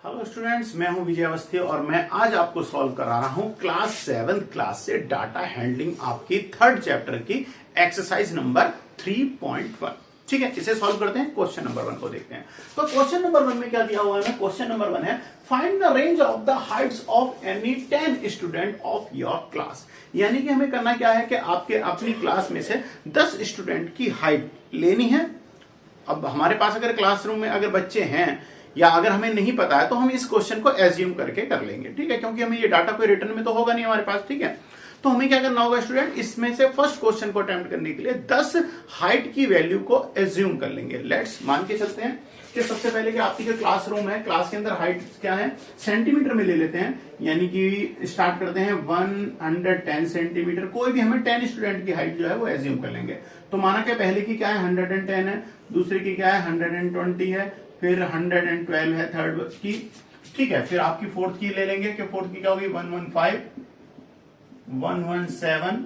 Hello students, मैं हूं विजय अवस्थी और मैं आज आपको सॉल्व करा रहा हूं क्लास 7 क्लास से डाटा हैंडलिंग आपकी थर्ड चैप्टर की एक्सरसाइज नंबर 3.1। ठीक है, इसे सॉल्व करते हैं। क्वेश्चन नंबर 1 को देखते हैं। तो क्वेश्चन नंबर 1 में क्या दिया हुआ है? क्वेश्चन नंबर 1 है find the range of the Heights of any 10 student of your class. यानी कि हमें करना क्या है कि आपके अपनी क्लास में से 10 स्टूडेंट की हाइट लेनी है। अब हमारे पास अगर क्लासरूम में अगर बच्चे हैं या अगर हमें नहीं पता है तो हम इस क्वेश्चन को एज्यूम करके कर लेंगे। ठीक है, क्योंकि हमें ये डाटा कोई रिटर्न में तो होगा नहीं हमारे पास। ठीक है, तो हमें क्या करना होगा स्टूडेंट, इसमें से फर्स्ट क्वेश्चन को अटेम्प्ट करने के लिए 10 हाइट की वैल्यू को एज्यूम कर लेंगे। लेट्स मान के चलते हैं कि सबसे पहले कि आपकी जो क्लासरूम है, क्लास के अंदर हाइट क्या है, सेंटीमीटर में ले लेते हैं। यानी कि स्टार्ट करते हैं 110 सेंटीमीटर। कोई भी हमें 10 स्टूडेंट की हाइट जो है वो एज्यूम कर लेंगे। तो माना कि पहले की क्या है 110 है, दूसरे की क्या है 120 है, फिर 112 है थर्ड की। ठीक है, फिर आपकी फोर्थ की ले लेंगे कि फोर्थ की क्या होगी 115, 117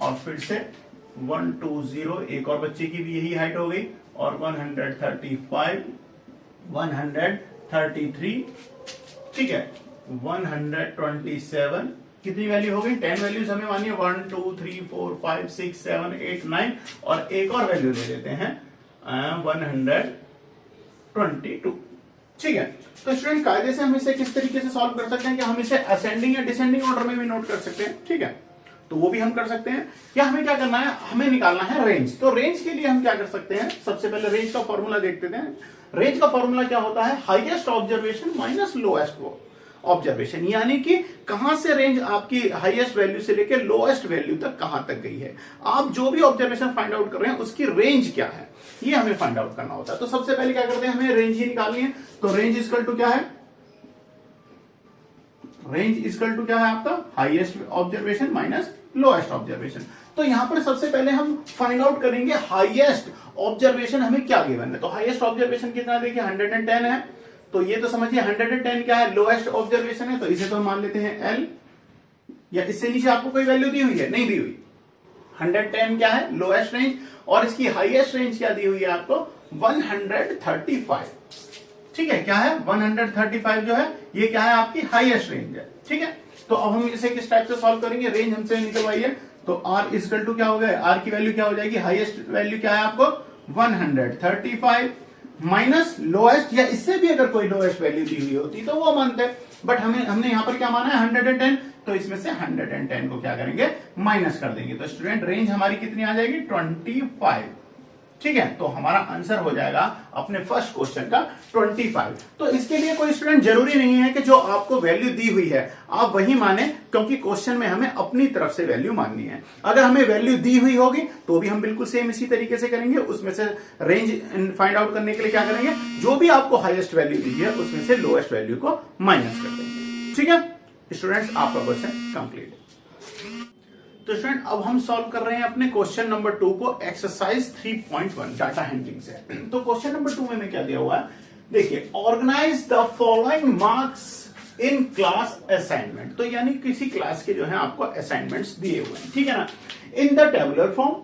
और फिर से 120। एक और बच्चे की भी यही हाइट हो गई और 135, 133। ठीक है, 127। कितनी वैल्यू हो गई? 10 वैल्यूज हमें मानिए 1 2 3 4 5 6 7 8 9 और एक और वैल्यू ले लेते हैं 122। ठीक है, तो स्टूडेंट कायदे से हम इसे किस तरीके से सॉल्व कर सकते हैं कि हम इसे असेंडिंग या डिसेंडिंग ऑर्डर में भी नोट कर सकते हैं। ठीक है, तो वो भी हम कर सकते हैं। या हमें क्या करना है, हमें निकालना है रेंज। तो रेंज के लिए हम क्या कर सकते हैं, सबसे पहले रेंज का फॉर्मूला देखते हैं। रेंज का फॉर्मूला क्या होता है, highest observation minus lowest observation. यानी कि कहां से रेंज आपकी हाईएस्ट वैल्यू से लेकर लोएस्ट वैल्यू तक कहां तक गई है। आप जो भी ऑब्जर्वेशन फाइंड आउट कर रहे हैं उसकी रेंज क्या है, ये हमें फाइंड आउट करना होता है। तो सबसे पहले क्या करते हैं, हमें रेंज ही निकालनी है। तो रेंज इक्वल टू क्या है, रेंज इक्वल टू क्या है आपका, highest observation minus lowest observation. तो यहां पर सबसे पहले हम फाइंड आउट करेंगे हाईएस्ट ऑब्जर्वेशन हमें क्या गिवन है। तो हाईएस्ट ऑब्जर्वेशन कितना, देखिए 110 है। तो ये तो समझिए 110 क्या है, लोएस्ट ऑब्जर्वेशन है। तो इसे तो हम मान लेते हैं L। या इससे नीचे आपको कोई वैल्यू दी हुई है? नहीं दी हुई। 110 क्या है, लोएस्ट रेंज, और इसकी हाईएस्ट रेंज क्या दी हुई है आपको, 135। ठीक है, क्या है 135 जो है ये क्या है आपकी हाईएस्ट रेंज है। ठीक है, तो अब हम इसे किस टाइप से सॉल्व करेंगे, रेंज हमसे निकलवाइए। तो R इक्वल टू क्या हो गया, R की वैल्यू क्या हो जाएगी, हाईएस्ट वैल्यू क्या है आपको 135 माइनस लोएस्ट, या इससे भी अगर कोई लोएस्ट वैल्यू दी हुई होती तो वो मानते, बट हमने यहां पर क्या माना है 110। तो इसमें से 110 को क्या करेंगे, माइनस कर देंगे। तो स्टूडेंट रेंज हमारी कितनी आ जाएगी 25। ठीक है, तो हमारा आंसर हो जाएगा अपने फर्स्ट क्वेश्चन का 25। तो इसके लिए कोई स्टूडेंट जरूरी नहीं है कि जो आपको वैल्यू दी हुई है आप वही माने, क्योंकि क्वेश्चन में हमें अपनी तरफ से वैल्यू माननी है। अगर हमें वैल्यू दी हुई होगी तो भी हम बिल्कुल सेम इसी तरीके से करेंगे। उसमें से रेंज फाइंड आउट करने के लिए क्या करेंगे, जो भी आपको हाईएस्ट वैल्यू दी है उसमें से लोएस्ट वैल्यू को माइनस कर देंगे। ठीक है स्टूडेंट्स, आपका क्वेश्चन कंप्लीट। तो स्टूडेंट अब हम सॉल्व कर रहे हैं अपने क्वेश्चन नंबर 2 को एक्सरसाइज 3.1 डाटा हैंडलिंग से। तो क्वेश्चन नंबर 2 में क्या दिया हुआ है, देखिए organise the following marks in class assignment. तो यानी किसी क्लास के जो है आपको असाइनमेंट्स दिए हुए हैं। ठीक है ना, इन द टेबुलर फॉर्म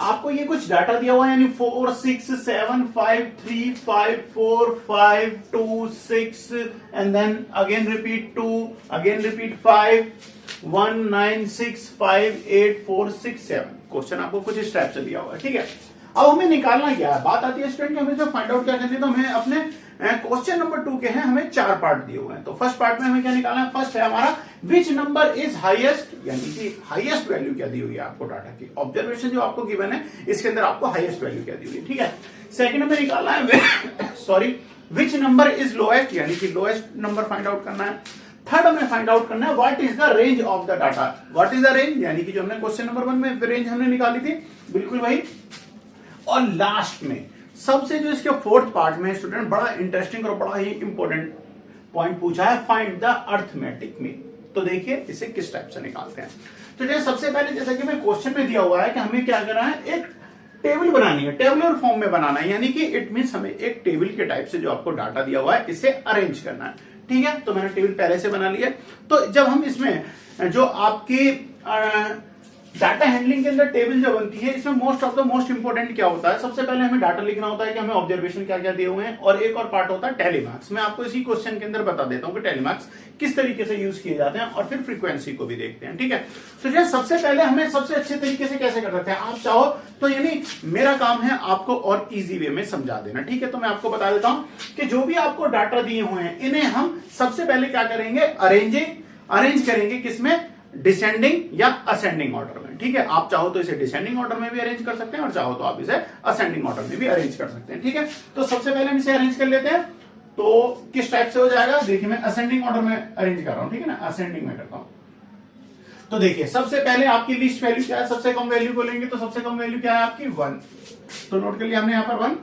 आपको ये कुछ डाटा दिया हुआ है, यानी 4 6 7 5 3 5 4 5 2 6 and then again repeat 2 again repeat 5 1 9 6 5 8 4 6 7। Question आपको कुछ इस टाइप से दिया हुआ है। ठीक है, अब हमें निकालना क्या है, बात आती है स्टूडेंट हमें जो फाइंड आउट क्या करनी है। तो हमें अपने क्वेश्चन नंबर 2 के हैं हमें 4 पार्ट दिए हुए हैं। तो फर्स्ट पार्ट में हमें क्या निकालना है, फर्स्ट है हमारा विच नंबर इज हाईएस्ट, यानी कि हाईएस्ट वैल्यू क्या दी हुई है आपको डाटा की, ऑब्जर्वेशन जो आपको गिवन है इसके अंदर आपको हाईएस्ट वैल्यू क्या दी हुई है। ठीक है, सेकंड हमें निकालना है sorry which number is lowest, यानी कि लोएस्ट नंबर फाइंड आउट करना है। थर्ड हमें फाइंड आउट करना है what is the range of the data, what is the range, यानी कि जो हमने क्वेश्चन नंबर 1 में रेंज हमने निकाली थी बिल्कुल वही। और लास्ट में सबसे जो इसके फोर्थ पार्ट में स्टूडेंट बड़ा इंटरेस्टिंग और बड़ा ही इंपॉर्टेंट पॉइंट पूछा है, फाइंड द अर्थमेटिक मीन। तो देखिए इसे किस टाइप से निकालते हैं। तो जैसे सबसे पहले जैसा कि मैं क्वेश्चन में दिया हुआ है कि हमें क्या करना है, एक टेबल बनानी है, टेबुलर फॉर्म में बनाना है, यानी कि इट मींस हमें एक टेबल के टाइप से जो आपको डाटा दिया हुआ है इसे अरेंज करना है। ठीक है, तो मैंने टेबल पहले से बना लिया। तो जब हम इसमें जो आपकी डाटा हैंडलिंग के अंदर टेबल जो बनती है इसमें most of the most important क्या होता है, सबसे पहले हमें डाटा लिखना होता है कि हमें ऑब्जर्वेशन क्या क्या दिए हुए हैं, और एक और पार्ट होता है टेलीमार्क्स। मैं आपको इसी क्वेश्चन के अंदर बता देता हूं कि टेलीमार्क्स किस तरीके से यूज किए जाते हैं और फिर फ्रीक्वेंसी को भी देखते हैं। ठीक है, तो जो सबसे पहले हमें सबसे अच्छे तरीके से कैसे कर सकते हैं, आप चाहो तो यानी मेरा काम है आपको और इजी वे में समझा देना। ठीक है, तो मैं आपको बता देता हूं कि जो भी आपको डाटा दिए हुए हैं इन्हें हम सबसे पहले क्या करेंगे, अरेंज करेंगे किसमें, डिसेंडिंग या असेंडिंग ऑर्डर में। ठीक है, आप चाहो तो इसे डिसेंडिंग ऑर्डर में भी अरेंज कर सकते हैं और चाहो तो आप इसे असेंडिंग ऑर्डर में भी अरेंज कर सकते हैं। ठीक है, तो सबसे पहले हम इसे अरेंज कर लेते हैं। तो किस टाइप से हो जाएगा, देखिए मैं असेंडिंग ऑर्डर में अरेंज कर रहा हूं। ठीक है ना, असेंडिंग में करता हूं। तो देखिए सबसे पहले आपकी लिस्ट वैल्यू क्या है, सबसे कम वैल्यू को लेंगे, तो सबसे कम वैल्यू क्या है आपकी 1। तो नोट कर लिया हमने यहां पर 1।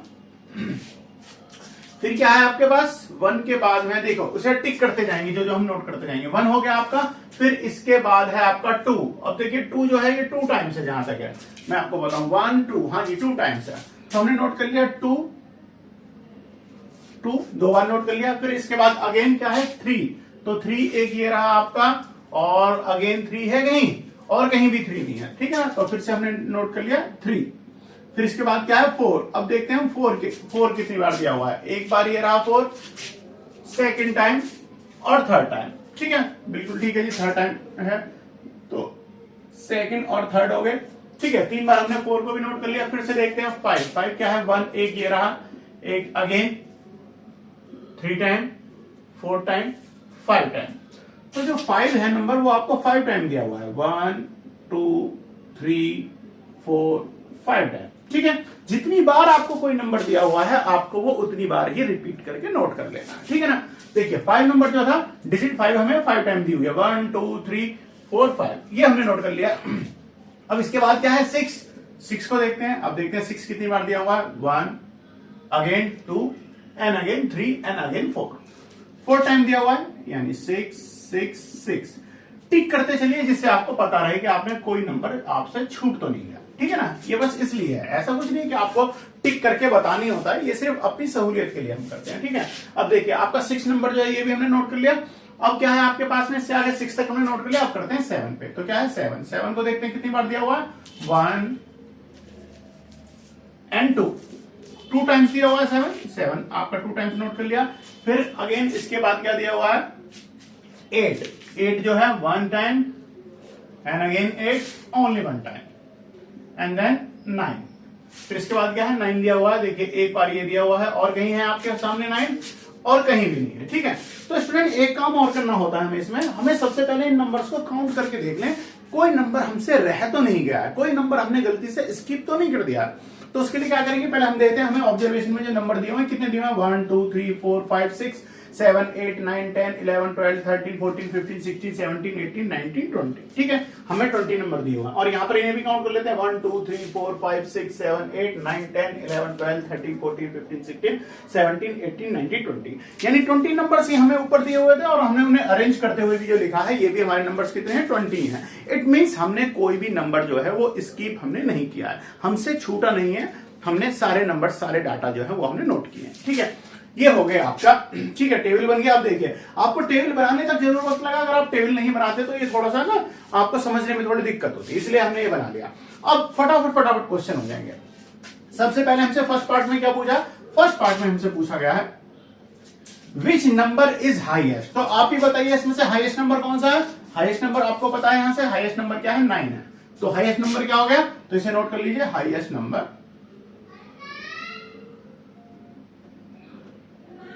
फिर क्या है आपके पास 1 के बाद में देखो उसे टिक करते जाएंगे, जो हम नोट करते जाएंगे। 1 हो गया आपका, फिर इसके बाद है आपका 2। अब देखिए 2 जो है ये 2 टाइम्स है, जहां तक है मैं आपको बताऊं 1 2, हाँ जी 2 टाइम्स है। तो हमने नोट कर लिया 2 2 बार नोट कर लिया। फिर इसके बाद अगेन क्या है 3, तो 3 एक ये रहा आपका, और अगेन 3 है कहीं, और कहीं भी 3 नहीं है। ठीक है ना, तो फिर से हमने नोट कर लिया 3। फिर इसके बाद क्या है 4। अब देखते हैं हम 4 कितनी बार दिया हुआ है, एक बार ये रहा 4, सेकंड टाइम और थर्ड टाइम। ठीक है, बिल्कुल ठीक है जी, थर्ड टाइम है तो सेकंड और थर्ड हो गए। ठीक है, 3 बार हमने 4 को भी नोट कर लिया। फिर से देखते हैं 5 क्या है 1, एक ये रहा, एक अगेन 3 टाइम, 4 टाइम, 5 टाइम। तो जो 5 है नंबर वो आपको 5 टाइम दिया हुआ है, 1 2 3 4 5 टाइम। ठीक है, जितनी बार आपको कोई नंबर दिया हुआ है आपको वो उतनी बार ही रिपीट करके नोट कर लेना है। ठीक है ना, देखिए 5 नंबर जो था डिजिट 5 हमें 5 टाइम दी हुई है, 1 2 3 4 5, ये हमने नोट कर लिया। अब इसके बाद क्या है 6 को देखते हैं। अब देखते हैं 6 कितनी बार दिया हुआ है, 1 again 2 and again 3 and again 4 time दिया हुआ है, यानी 6 6 6। टिक करते चलिए जिससे आपको पता रहे कि आपने कोई नंबर आपसे छूट तो नहीं गया। ठीक है ना, ये बस इसलिए है, ऐसा कुछ नहीं कि आपको टिक करके बतानी होता है, ये सिर्फ अपनी सहूलियत के लिए हम करते हैं। ठीक है, अब देखिए आपका 6 नंबर जो है ये भी हमने नोट कर लिया। अब क्या है आपके पास में, इससे आगे 6 तक हमने नोट कर लिया। अब करते हैं 7 पे। तो क्या है 7 को देखते हैं कितनी बार दिया हुआ है, 1 एंड 2 टाइम्स दिया हुआ है 7 आपका 2 टाइम्स नोट कर लिया। फिर अगेन इसके बाद क्या दिया हुआ है 8 जो है 1 time and again 8 only 1 time and then 9। फिर इसके बाद क्या है 9 दिया हुआ है, देखिए एक बार ये दिया हुआ है, और कहीं है आपके सामने 9 और कहीं भी नहीं है। ठीक है, तो स्टूडेंट एक काम और करना होता है हमें इसमें, हमें सबसे पहले इन नंबर्स को काउंट करके देख लें कोई नंबर हमसे रह तो नहीं गया है, कोई नंबर हमने गलती से स्किप तो नहीं कर दिया। तो उसके लिए क्या करेंगे, पहले हम देखते हैं हमें ऑब्जर्वेशन में जो नंबर दिए हुए कितने दिए हुए 1 2 3 4 5 6 7 8 9 10 11 12 13 14 15 16 17 18 19 20। ठीक है, हमें 20 नंबर दिए हुए हैं, और यहाँ पर इन्हें भी काउंट कर लेते हैं 1 2 3 4 5 6 7 8 9 10 11 12 13 14 15 16 17 18 19 20, यानी 20 नंबर्स ही हमें ऊपर दिए हुए थे, और हमने उन्हें अरेंज करते हुए भी जो लिखा है ये भी हमारे नंबर्स कितने हैं 20 हैं। इट मींस हमने कोई भी नंबर जो है वो स्किप हमने नहीं किया है, हमसे छूटा नहीं है, हमने सारे नंबर सारे डाटा जो है वो हमने नोट किए हैं। ठीक है, ये हो गया आपका। ठीक है, टेबल बन गया। अब देखिए आपको टेबल बनाने तक जरूर वक्त लगा, अगर आप टेबल नहीं बनाते तो ये थोड़ा सा ना आपको समझने में थोड़ी दिक्कत होती है, इसलिए हमने ये बना लिया। अब फटाफट क्वेश्चन हो जाएंगे। सबसे पहले हमसे फर्स्ट पार्ट में क्या पूछा, फर्स्ट पार्ट में हमसे पूछा गया है विच नंबर इज हाईएस्ट। तो आप ही बताइए इसमें से हाईएस्ट नंबर कौन सा है। हाईएस्ट नंबर आपको पता है, यहां से हाईएस्ट नंबर क्या है 9 है, तो हाईएस्ट नंबर क्या हो गया, तो इसे नोट कर लीजिए, हाईएस्ट नंबर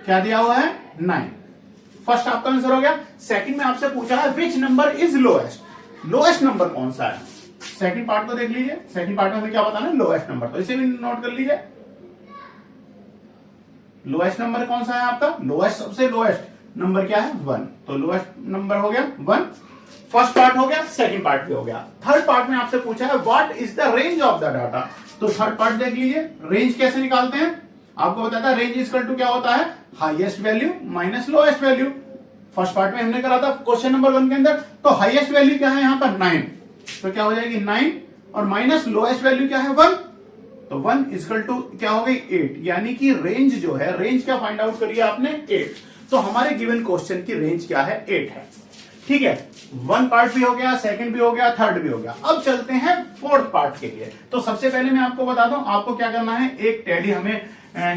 क्या दिया हुआ है 9। फर्स्ट आपका आंसर हो गया। सेकंड में आपसे पूछा है which number is lowest, lowest number कौन सा है। सेकंड पार्ट को देख लीजिए, सेकंड पार्ट में हमें क्या बताना है लोएस्ट नंबर, तो इसे भी नोट कर लीजिए। लोएस्ट नंबर कौन सा है आपका, लोएस्ट सबसे लोएस्ट नंबर क्या है 1, तो लोएस्ट नंबर हो गया 1। फर्स्ट पार्ट हो गया, सेकंड पार्ट भी हो गया। थर्ड पार्ट में आपसे पूछा है what is the range of the data, तो थर्ड पार्ट देख लीजिए। रेंज कैसे निकालते हैं, आपको बताता है रेंज इक्वल टू क्या होता है, highest value minus lowest value. First part में हमने करा था क्वेश्चन नंबर 1 के अंदर, तो हाईएस्ट वैल्यू क्या है यहाँ पर 9, तो क्या हो जाएगी 9 और माइनस लोएस्ट वैल्यू क्या है 1, तो 1 इक्वल टू क्या हो गई 8, यानी कि रेंज जो है, रेंज क्या फाइंड आउट करिए आपने 8। तो हमारे गिवन क्वेश्चन की रेंज क्या है 8 है। ठीक है, वन पार्ट भी हो गया, सेकंड भी हो गया, थर्ड भी हो गया। अब चलते हैं फोर्थ पार्ट के लिए। तो सबसे पहले मैं आपको बता दूं, आपको क्या करना है, एक टैली हमें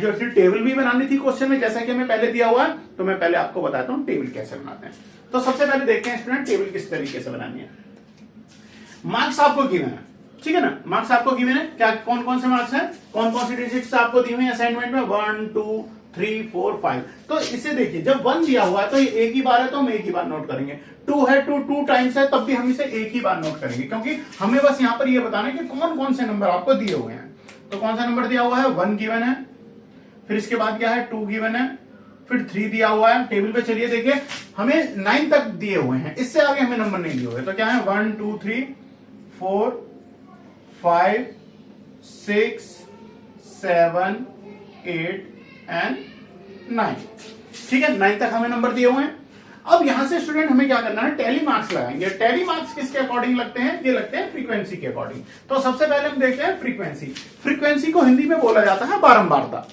जो टेबल भी बनानी थी क्वेश्चन में, जैसा कि हमें पहले दिया हुआ है। तो मैं पहले आपको बताता हूं टेबल कैसे बनाते हैं। तो सबसे पहले देखते हैं स्टूडेंट टेबल किस तरीके से बनानी है। मार्क्स आपको गिवन है, ठीक है ना, मार्क्स आपको गिवन है। क्या कौन कौन से मार्क्स हैं, कौन कौन सी डिजिट्स आपको दी हुई है असाइनमेंट में, 1 2 3 4 5। तो इसे देखिए, जब 1 दिया हुआ है तो ये एक ही बार है, तो हम एक ही बार नोट करेंगे। 2 है, 2 टाइम्स है, तब भी हम इसे एक ही बार नोट करेंगे, क्योंकि हमें बस यहां पर ये बताना है कि कौन कौन से नंबर आपको दिए हुए हैं। तो कौन सा नंबर दिया हुआ है, 1 गिवन है, फिर इसके बाद क्या है, 2 गिवन है, फिर 3 दिया हुआ है। टेबल पे चलिए देखिए, हमें 9 तक दिए हुए हैं, इससे आगे हमें नंबर नहीं दिए हुए। तो क्या है, 1 2 3 4 5 6 7 8 एंड 9, ठीक है, 9 तक हमें नंबर दिए हुए हैं। अब यहां से स्टूडेंट हमें क्या करना है, टैली मार्क्स लगाएंगे। टैली मार्क्स किसके अकॉर्डिंग लगते हैं, ये लगते हैं फ्रीक्वेंसी के अकॉर्डिंग। तो सबसे पहले हम देखते हैं फ्रीक्वेंसी। फ्रीक्वेंसी को हिंदी में बोला जाता है बारंबारता,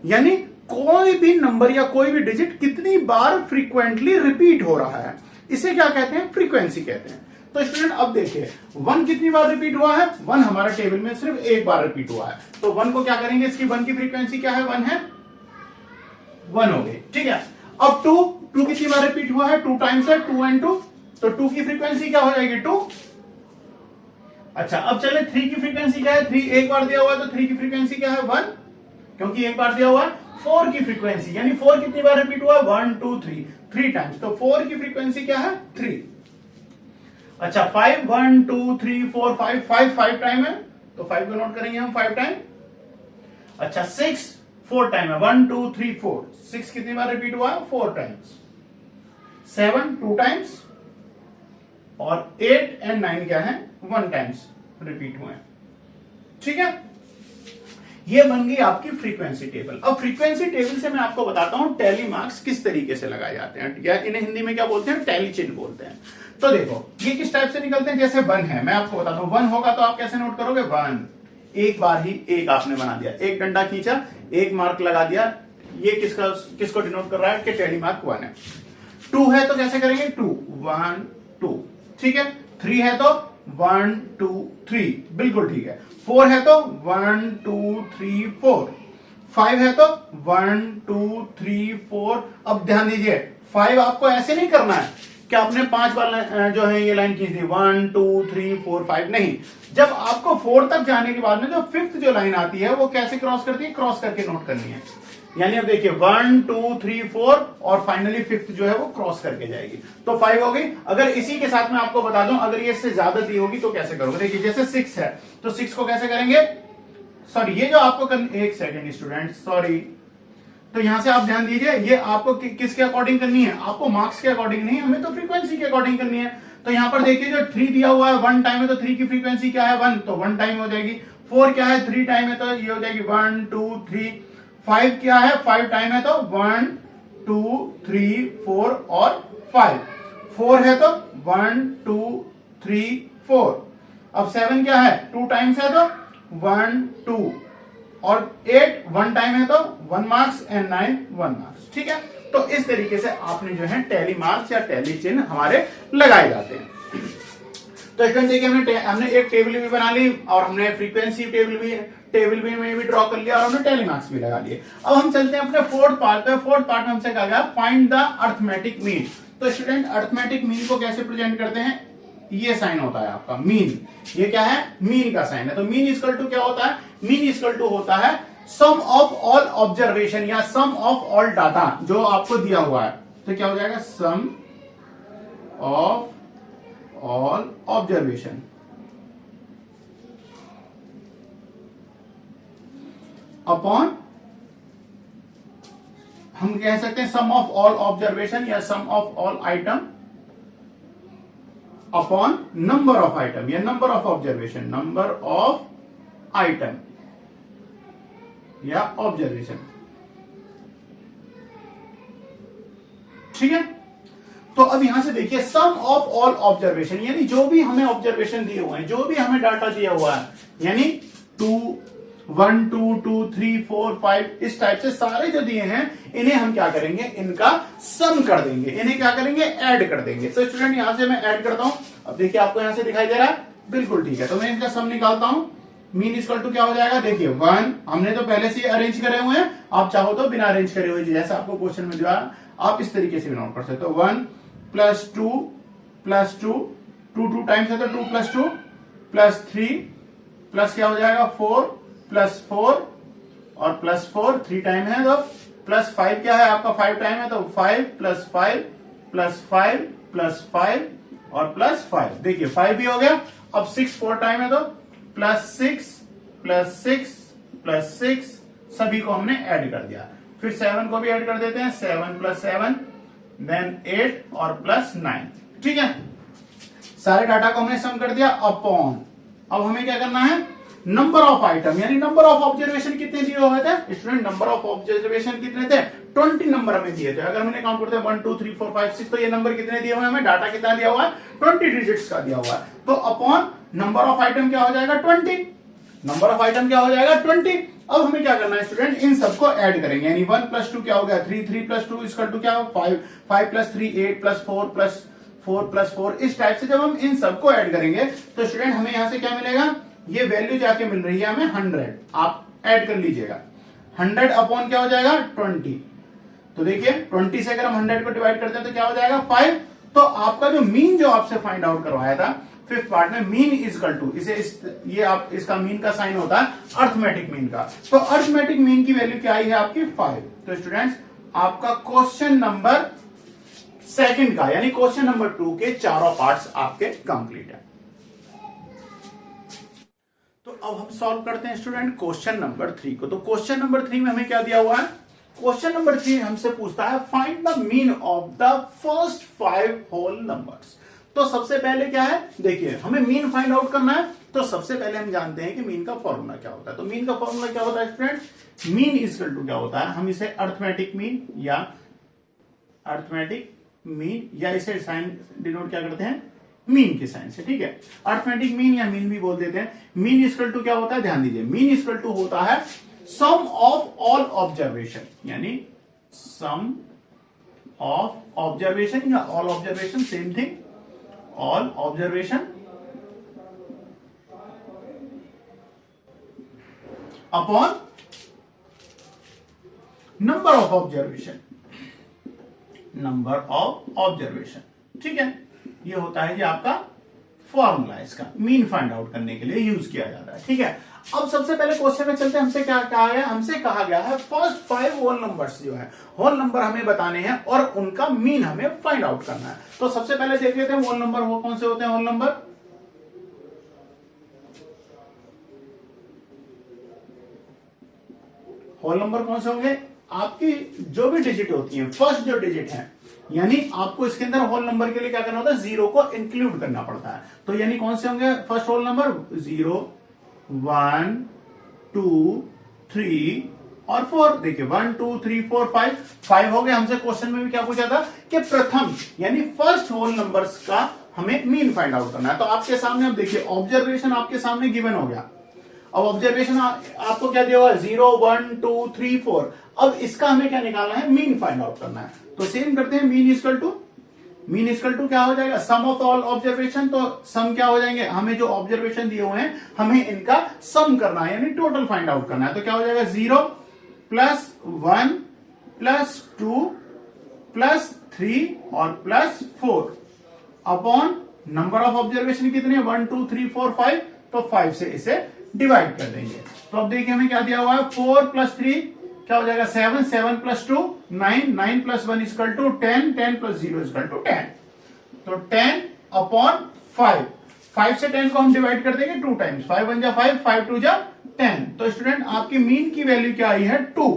यानी कोई भी नंबर या कोई भी डिजिट कितनी बार फ्रीक्वेंटली रिपीट हो रहा है, इसे क्या कहते हैं, फ्रीक्वेंसी कहते हैं। तो स्टूडेंट अब देखिए, 1 कितनी बार रिपीट हुआ है, 1 हमारा टेबल में सिर्फ एक बार रिपीट हुआ है। तो 1 को क्या करेंगे, इसकी 1 की फ्रीक्वेंसी क्या है, 1 है, 1 हो गई, ठीक है। अब 2 कितनी बार रिपीट हुआ है, 2 टाइम्स है, 2 एंड 2, तो 2 की फ्रीक्वेंसी क्या हो जाएगी, 2। अच्छा, अब चले 3 की फ्रीक्वेंसी क्या है, 3 एक बार दिया हुआ है, तो 3 की फ्रीक्वेंसी क्या है, 1, क्योंकि एक बार दिया हुआ है। 4 की फ्रीक्वेंसी, यानी 4 कितनी बार रिपीट हुआ है, 1 2 3 टाइम्स, तो 4 की फ्रीक्वेंसी क्या है, 3। अच्छा, 5 1 2 3 4 5 टाइम है, तो 5 को नोट करेंगे हम, 5 टाइम। अच्छा, 6 4 टाइम है, 1 2 3 4, 6 कितनी बार रिपीट हुआ है, 4 टाइम्स। 7 2 टाइम्स, और 8 एंड 9 क्या है, 1 टाइम्स रिपीट हुए हैं, ठीक है। ये बन गई आपकी फ्रीक्वेंसी टेबल। अब फ्रीक्वेंसी टेबल से मैं आपको बताता हूं टैली मार्क्स किस तरीके से लगाए जाते हैं, या इन्हें हिंदी में क्या बोलते हैं, टैली चिन्ह बोलते हैं। तो देखो, ये किस टाइप से निकलते हैं, जैसे 1 है, मैं आपको बताता हूं, 1 होगा तो आप कैसे नोट करोगे, 1, एक बार ही एक आपने बना दिया, एक डंडा खींचा, एक मार्क लगा दिया। ये किसको डिनोट कर रहा है कि टैली मार्क 1 है। 2 है तो कैसे करेंगे, 2 1 2, ठीक है। 3 है तो 1 2 3, बिल्कुल ठीक है। 4 है तो 1 2 3 4, 5 है तो 1 2 3 4। अब ध्यान दीजिए, 5 आपको ऐसे नहीं करना है कि आपने 5 बार जो है ये लाइन खींच दी, 1 2 3 4 5, नहीं। जब आपको 4 तक जाने के बाद में जो 5th जो लाइन आती है वो कैसे क्रॉस करती है, क्रॉस करके नोट करनी है। यानी अब देखिए 1 2 3 4 और फाइनली 5th जो है वो क्रॉस करके जाएगी, तो 5 हो गई। अगर इसी के साथ मैं आपको बता दूं, अगर ये इससे ज्यादा दी होगी तो कैसे करोगे, देखिए जैसे 6 है तो 6 को कैसे करेंगे, सॉरी ये जो आपको एक सेकेंड स्टूडेंट, सॉरी, तो यहां से आप ध्यान दीजिए, ये आपको किसके अकॉर्डिंग करनी है, आपको मार्क्स के अकॉर्डिंग नहीं, हमें तो फ्रीक्वेंसी के अकॉर्डिंग करनी है। तो यहां पर देखिए जो 3 दिया हुआ है 1 टाइम है, तो 3 की फ्रीक्वेंसी क्या है, 1, तो 1 टाइम हो जाएगी। 4 क्या है, 3 टाइम है, तो ये हो जाएगी 1 2 3। 5 क्या है, 5 टाइम है, तो 1 2 3 4 और 5। 4 है तो 1 2 3 4। अब 7 क्या है, 2 टाइम्स है, तो 1 2, और 8 1 टाइम है, तो 1 मार्क्स, एंड 9 1 मार्क्स, ठीक है। तो इस तरीके से आपने जो है टैली मार्क्स या टैली चिन्ह हमारे लगाए जाते हैं। तो स्टूडेंट देखिए, हमने एक टेबल भी बना ली, और हमने फ्रीक्वेंसी टेबल में भी ड्रॉ कर लिया, और हमने टैली मार्क्स भी लगा लिए। अब हम चलते हैं अपने फोर्थ पार्ट पे। फोर्थ पार्ट में हमसे कहा गया फाइंड द अर्थमेटिक मीन। तो स्टूडेंट अर्थमेटिक मीन को कैसे प्रेजेंट करते हैं, ये साइन होता है आपका मीन। ये क्या है, मीन का साइन है। तो मीन इक्वल टू क्या होता है, मीन इक्वल टू होता है सम ऑफ ऑल ऑब्जर्वेशन या सम ऑफ ऑल डाटा जो आपको दिया हुआ है। तो क्या हो जाएगा, sum of all observation upon, हम कह सकते हैं सम ऑफ ऑल ऑब्जर्वेशन या sum of all item upon number of item या number of observation, number of item या ऑब्जर्वेशन, ठीक है। तो अब यहां से देखिए सम ऑफ ऑल ऑब्जर्वेशन, यानी जो भी हमें ऑब्जर्वेशन दिए हुए हैं, जो भी हमें डाटा दिया हुआ है, यानी 2 1 2 2 3 4 5 इस टाइप से सारे जो दिए हैं, इन्हें हम क्या करेंगे, इनका सम कर देंगे, इन्हें क्या करेंगे, ऐड कर देंगे। तो स्टूडेंट यहां से मैं ऐड करता हूं, अब देखिए आपको यहां से दिखाई दे रहा है, बिल्कुल ठीक है। तो मैं इनका सम निकालता हूं, मीन इक्वल टू क्या हो जाएगा, देखिए 1, हमने तो पहले से अरेंज करे हुए हैं, आप चाहो तो बिना अरेंज करे हुए जैसा आपको क्वेश्चन में दिया आप इस तरीके से भी नोट कर सकते हो। 1 प्लस 2 प्लस 2, 2 टाइम्स है तो 2 प्लस 2 प्लस 3 प्लस क्या हो जाएगा 4 प्लस 4 और प्लस 4, 3 टाइम है तो प्लस 5 क्या है आपका 5 टाइम है तो 5 प्लस 5 प्लस 5 प्लस 5 और प्लस 5, देखिए 5 भी हो गया। अब 6 4 टाइम है तो प्लस 6 प्लस 6 प्लस 6, सभी को हमने ऐड कर दिया। फिर 7 को भी ऐड कर देते हैं, 7 प्लस 7 देन 8 और प्लस 9, ठीक है। सारे डाटा को हमने सम कर दिया अपॉन, अब हमें क्या करना है, नंबर ऑफ आइटम यानी नंबर ऑफ ऑब्जर्वेशन कितने दिए हुए थे स्टूडेंट, नंबर ऑफ ऑब्जर्वेशन कितने थे 20 नंबर हमें दिए थे। अगर हमने काउंट करते हैं 1 2 3 4 5 6, तो ये नंबर कितने दिए हुए हैं हमें, डाटा कितना दिया हुआ है 20 डिजिट्स का दिया हुआ है। तो अपॉन नंबर ऑफ आइटम क्या हो जाएगा 20, नंबर ऑफ आइटम क्या हो जाएगा 20। अब हमें क्या करना है स्टूडेंट, इन सबको ऐड करेंगे, यानी 1 प्लस 2 क्या हो गया 3, 3 प्लस 2 इक्वल टू क्या 5, 5 प्लस 3 8 प्लस 4 प्लस 4 प्लस 4, इस टाइप से जब हम इन सबको ऐड करेंगे तो स्टूडेंट हमें यहां से क्या मिलेगा, ये वैल्यू जाके मिल रही है हमें 100, आप ऐड कर लीजिएगा 100 अपॉन क्या हो जाएगा 20। तो देखिए 20 से अगर हम 100 को डिवाइड करते हैं तो क्या हो जाएगा 5। तो आपका जो मीन जो आपसे फाइंड आउट करवाया था 5th पार्ट में, मीन इजकल टू ये आप इसका मीन का साइन होता है अर्थमेटिक मीन का, तो अर्थमेटिक मीन की वैल्यू क्या आई है आपकी 5। तो स्टूडेंट्स आपका क्वेश्चन नंबर 2 का यानी क्वेश्चन नंबर 2 के चारों पार्ट्स आपके कंप्लीट है। तो अब हम सॉल्व करते हैं स्टूडेंट क्वेश्चन नंबर 3 को। तो क्वेश्चन नंबर 3 में हमें क्या दिया हुआ है, क्वेश्चन नंबर 3 हमसे पूछता है find the mean of the first 5 whole numbers. तो सबसे पहले क्या है, देखिए हमें मीन फाइंड आउट करना है, तो सबसे पहले हम जानते हैं कि मीन का फॉर्मूला क्या होता है। तो मीन का फॉर्मूला क्या होता है स्टूडेंट, मीन इक्वल टू क्या होता है, हम इसे अर्थमेटिक मीन या इसे साइन डिनोट क्या करते हैं मीन के साइन से, ठीक है। अर्थमेटिक मीन या मीन भी बोल देते हैं। मीन इक्वल टू क्या होता है, ध्यान दीजिए, मीन इक्वल टू होता है सम ऑफ ऑल ऑब्जर्वेशन, यानी सम ऑफ ऑब्जर्वेशन या all observation same thing, all observation upon number of observation, number of observation, ठीक है। ये होता है जी आपका फॉर्मूला, इसका मीन फाइंड आउट करने के लिए यूज किया जाता है, ठीक है। अब सबसे पहले क्वेश्चन में चलते हैं, हमसे क्या कहा गया, हमसे कहा गया है फर्स्ट 5 होल नंबर्स जो है होल नंबर हमें बताने हैं और उनका मीन हमें फाइंड आउट करना है। तो सबसे पहले देख लेते हैं होल नंबर वो कौन से होते हैं। होल नंबर कौन से होंगे, आपकी जो भी डिजिट होती है फर्स्ट जो डिजिट है, यानी आपको इसके अंदर होल नंबर के लिए क्या करना होता है, 0 को इंक्लूड करना पड़ता है। तो यानी कौन से होंगे फर्स्ट होल नंबर 0 1 2 3 और 4। देखिए 1 2 3 4 5 हो गए। हमसे क्वेश्चन में भी क्या पूछा था कि प्रथम यानी फर्स्ट होल नंबर्स का हमें मीन फाइंड आउट करना है। तो आपके सामने अब देखिए ऑब्जर्वेशन आपके सामने गिवन हो गया। अब ऑब्जर्वेशन आपको क्या दिया हुआ है 0 1 2 3 4। अब इसका हमें क्या निकालना है, मीन फाइंड आउट करना है। तो सेम करते हैं, मीन इक्वल टू क्या हो जाएगा, सम ऑफ ऑल ऑब्जर्वेशन। तो सम क्या हो जाएंगे, हमें जो ऑब्जर्वेशन दिए हुए हैं हमें इनका सम करना है यानी टोटल फाइंड आउट करना है। तो क्या हो जाएगा 0 प्लस 1 प्लस 2 प्लस 3 और plus 4 upon number of observation कितने 1 2 3 4 5। तो 5 से इसे डिवाइड कर देंगे। तो अब देखिए हमें क्या दिया हुआ है 4 प्लस 3 क्या हो जाएगा 7 7 plus 2 9 9 plus 1 equal to 10 10 plus 0 equal to 10। तो 10 अपॉन 5 से 10 को हम डिवाइड कर देंगे 2 टाइम्स। 5 1 जा 5 5 2 जा 10। तो स्टूडेंट आपकी मीन की वैल्यू क्या आई है 2।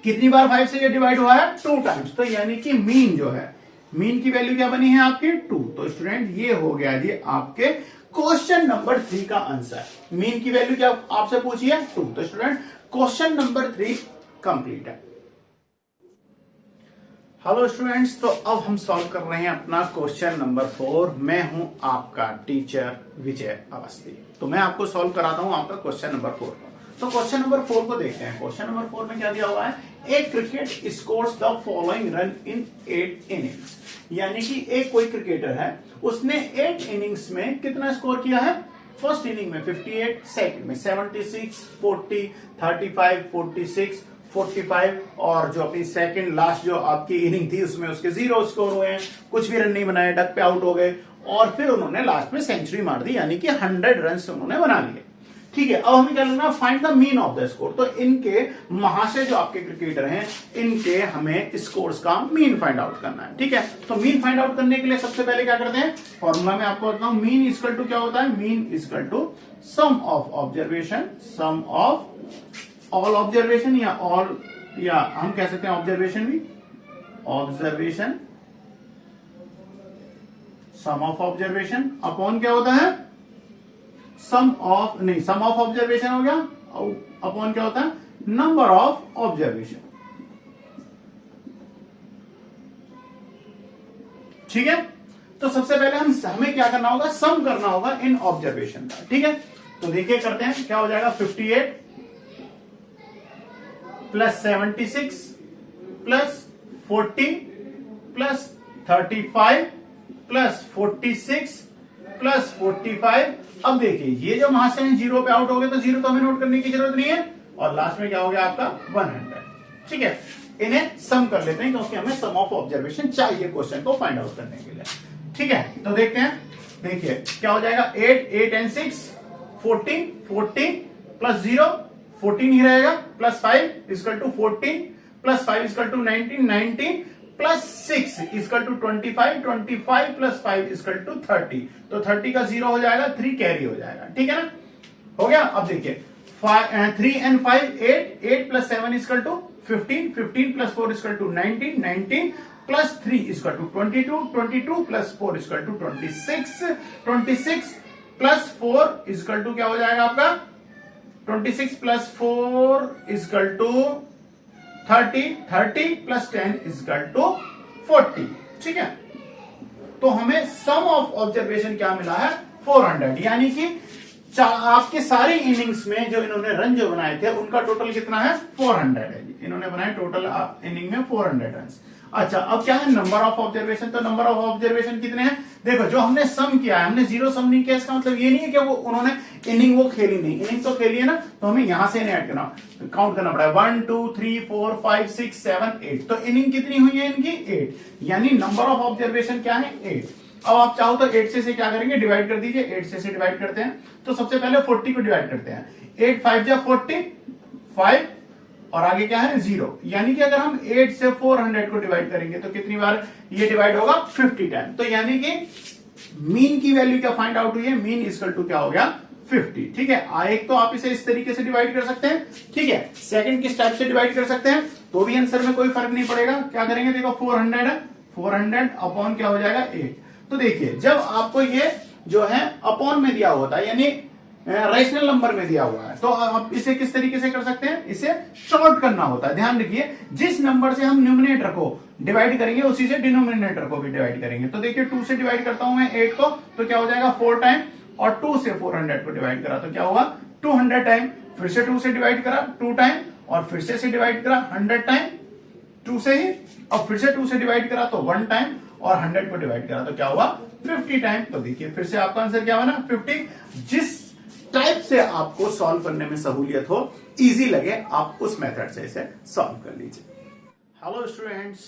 कितनी बार 5 से ये डिवाइड हुआ है 2 टाइम्स। तो यानी कि मीन जो है मीन की वैल्यू क्या बनी है आपकी 2। तो स्टूडेंट ये हो गया जी आपके क्वेश्चन नंबर 3 का आंसर। मीन की वैल्यू क्या आपसे पूछी है 2। तो स्टूडेंट क्वेश्चन नंबर 3 कंप्लीट है। हेलो स्टूडेंट्स, तो अब हम सॉल्व कर रहे हैं अपना क्वेश्चन नंबर 4। मैं हूं आपका टीचर विजय अवस्थी। तो मैं आपको सॉल्व कराता हूं आपका क्वेश्चन नंबर 4 को। तो क्वेश्चन नंबर 4 को देखते हैं। क्वेश्चन नंबर 4 में क्या दिया हुआ है, a cricket scores the following run in 8 innings, यानी कि एक कोई क्रिकेटर है, उसने 8 इनिंग्स में कितना स्कोर किया है? फर्स्ट इनिंग में 58, सेकंड में 76, 40, 35, 46, 45 और जो अपनी सेकंड लास्ट जो आपकी इनिंग थी उसमें उसके 0 स्कोर हुए हैं, कुछ भी रन नहीं बनाए, डक पे आउट हो गए और फिर उन्होंने लास्ट में सेंचुरी मार दी, यानी कि 100 रन उन्होंने बना लिए। ठीक है, अब हमें क्या करना, find the mean of the score. तो इनके महाशय जो आपके क्रिकेटर हैं, इनके हमें स्कोर्स का मीन फाइंड आउट करना है। ठीक है, तो मीन फाइंड आउट करने के लिए सबसे पहले क्या करते हैं, फॉर्मूला में आपको बताऊं, मीन इक्वल टू क्या होता है, mean equal to sum of observation, sum of all observation या ऑल, या हम कह सकते हैं ऑब्जर्वेशन भी, observation sum of observation upon क्या होता है, सम ऑफ, नहीं सम ऑफ ऑब्जर्वेशन हो गया, अपॉन क्या होता है, नंबर ऑफ ऑब्जर्वेशन। ठीक है, तो सबसे पहले हमें क्या करना होगा, सम करना होगा इन ऑब्जर्वेशन का। ठीक है, तो देखिए करते हैं, क्या हो जाएगा, 58 plus 76 plus 40 plus 35 plus 46 plus 45। अब देखिए ये जो महाशय हैं 0 पे आउट हो गए, तो 0 तो हमें नोट करने की जरूरत नहीं है, और लास्ट में क्या हो गया आपका 100। ठीक है, इन्हें सम कर लेते हैं क्योंकि हमें सम ऑफ ऑब्जर्वेशन चाहिए क्वेश्चन को फाइंड आउट करने के लिए। ठीक है, तो देखते हैं, देखिए क्या हो जाएगा, 8 एंड 6 14, 14 प्लस 0 14 ही रहेगा, plus 5 equal to 14 plus 5 equal to 19, 19 plus 6 equal to 25, 25 plus 5 equal to 30, तो 30 का 0 हो जाएगा, 3 कैरी हो जाएगा। ठीक है ना, हो गया। अब देखिए 3 and 5 8, 8 plus 7 equal to 15, 15 plus 4 equal to 19, 19 plus 3 equal to 22, 22 plus 4 equal to 26, 26 plus 4 equal to क्या हो जाएगा आपका, 26 plus 4 equal to 30, 30 plus 10 equal to 40। ठीक है, तो हमें सम ऑफ ऑब्जर्वेशन क्या मिला है, 400, यानी कि आपके सारे इनिंग्स में जो इन्होंने रन जो बनाए थे उनका टोटल कितना है, 400 है। इन्होंने बनाए टोटल इनिंग में 400 रन। अच्छा, अब क्या है, नंबर ऑफ ऑब्जर्वेशन। तो नंबर ऑफ ऑब्जर्वेशन कितने हैं, देखो जो हमने सम किया है, हमने 0 सम नहीं किया, इसका मतलब ये नहीं है कि वो उन्होंने इनिंग वो खेली नहीं, इनिंग तो खेली है ना, तो हमें यहां से ऐड करना, काउंट करना पड़ा है, 1 2 3 4 5 6 7 8, तो इनिंग कितनी हुई है इनकी, 8, यानी नंबर ऑफ ऑब्जर्वेशन क्या है, 8। अब आप चाहो तो 8 से क्या करेंगे, डिवाइड कर दीजिए, 8 से डिवाइड करते हैं, तो सबसे पहले 40 को डिवाइड करते हैं, 8 5 जा 40, 5 और आगे क्या है 0, यानी कि अगर हम 8 से 400 को डिवाइड करेंगे तो कितनी बार ये डिवाइड होगा, 50 टाइम। तो यानी कि मीन की वैल्यू क्या फाइंड आउट हुई है, मीन इक्वल टू क्या हो गया, 50। ठीक है, एक तो आप इसे इस तरीके से डिवाइड कर सकते हैं, ठीक है, सेकंड किस टाइप से डिवाइड कर सकते हैं, तो भी आंसर में कोई फर्क नहीं पड़ेगा। क्या करेंगे, देखो 400 है, 400 अपॉन क्या हो जाएगा 8। तो देखिए जब आपको ये जो है अपॉन में दिया होता है, यानी रैशनल नंबर में दिया हुआ है, तो आप इसे किस तरीके से कर सकते हैं, इसे शॉर्ट करना होता है। ध्यान रखिए, जिस नंबर से हम न्यूमरेटर को डिवाइड करेंगे उसी से डिनोमिनेटर को भी डिवाइड करेंगे। तो देखिए 2 से डिवाइड करता हूं मैं 8 को, तो क्या हो जाएगा 4 टाइम, और 2 से 400 को डिवाइड करा तो क्या होगा 200 टाइम, फिर से 2 से डिवाइड करा 2 टाइम, और फिर से डिवाइड करा 100 टाइम 2 से ही, और फिर से 2 से डिवाइड करा तो 1 टाइम, और 100 को डिवाइड करा तो क्या हुआ 50 टाइम। तो देखिए फिर से आपका आंसर क्या बना 50। जिस टाइप से आपको सॉल्व करने में सहूलियत हो, इजी लगे, आप उस मेथड से इसे सॉल्व कर लीजिए। हेलो स्टूडेंट्स,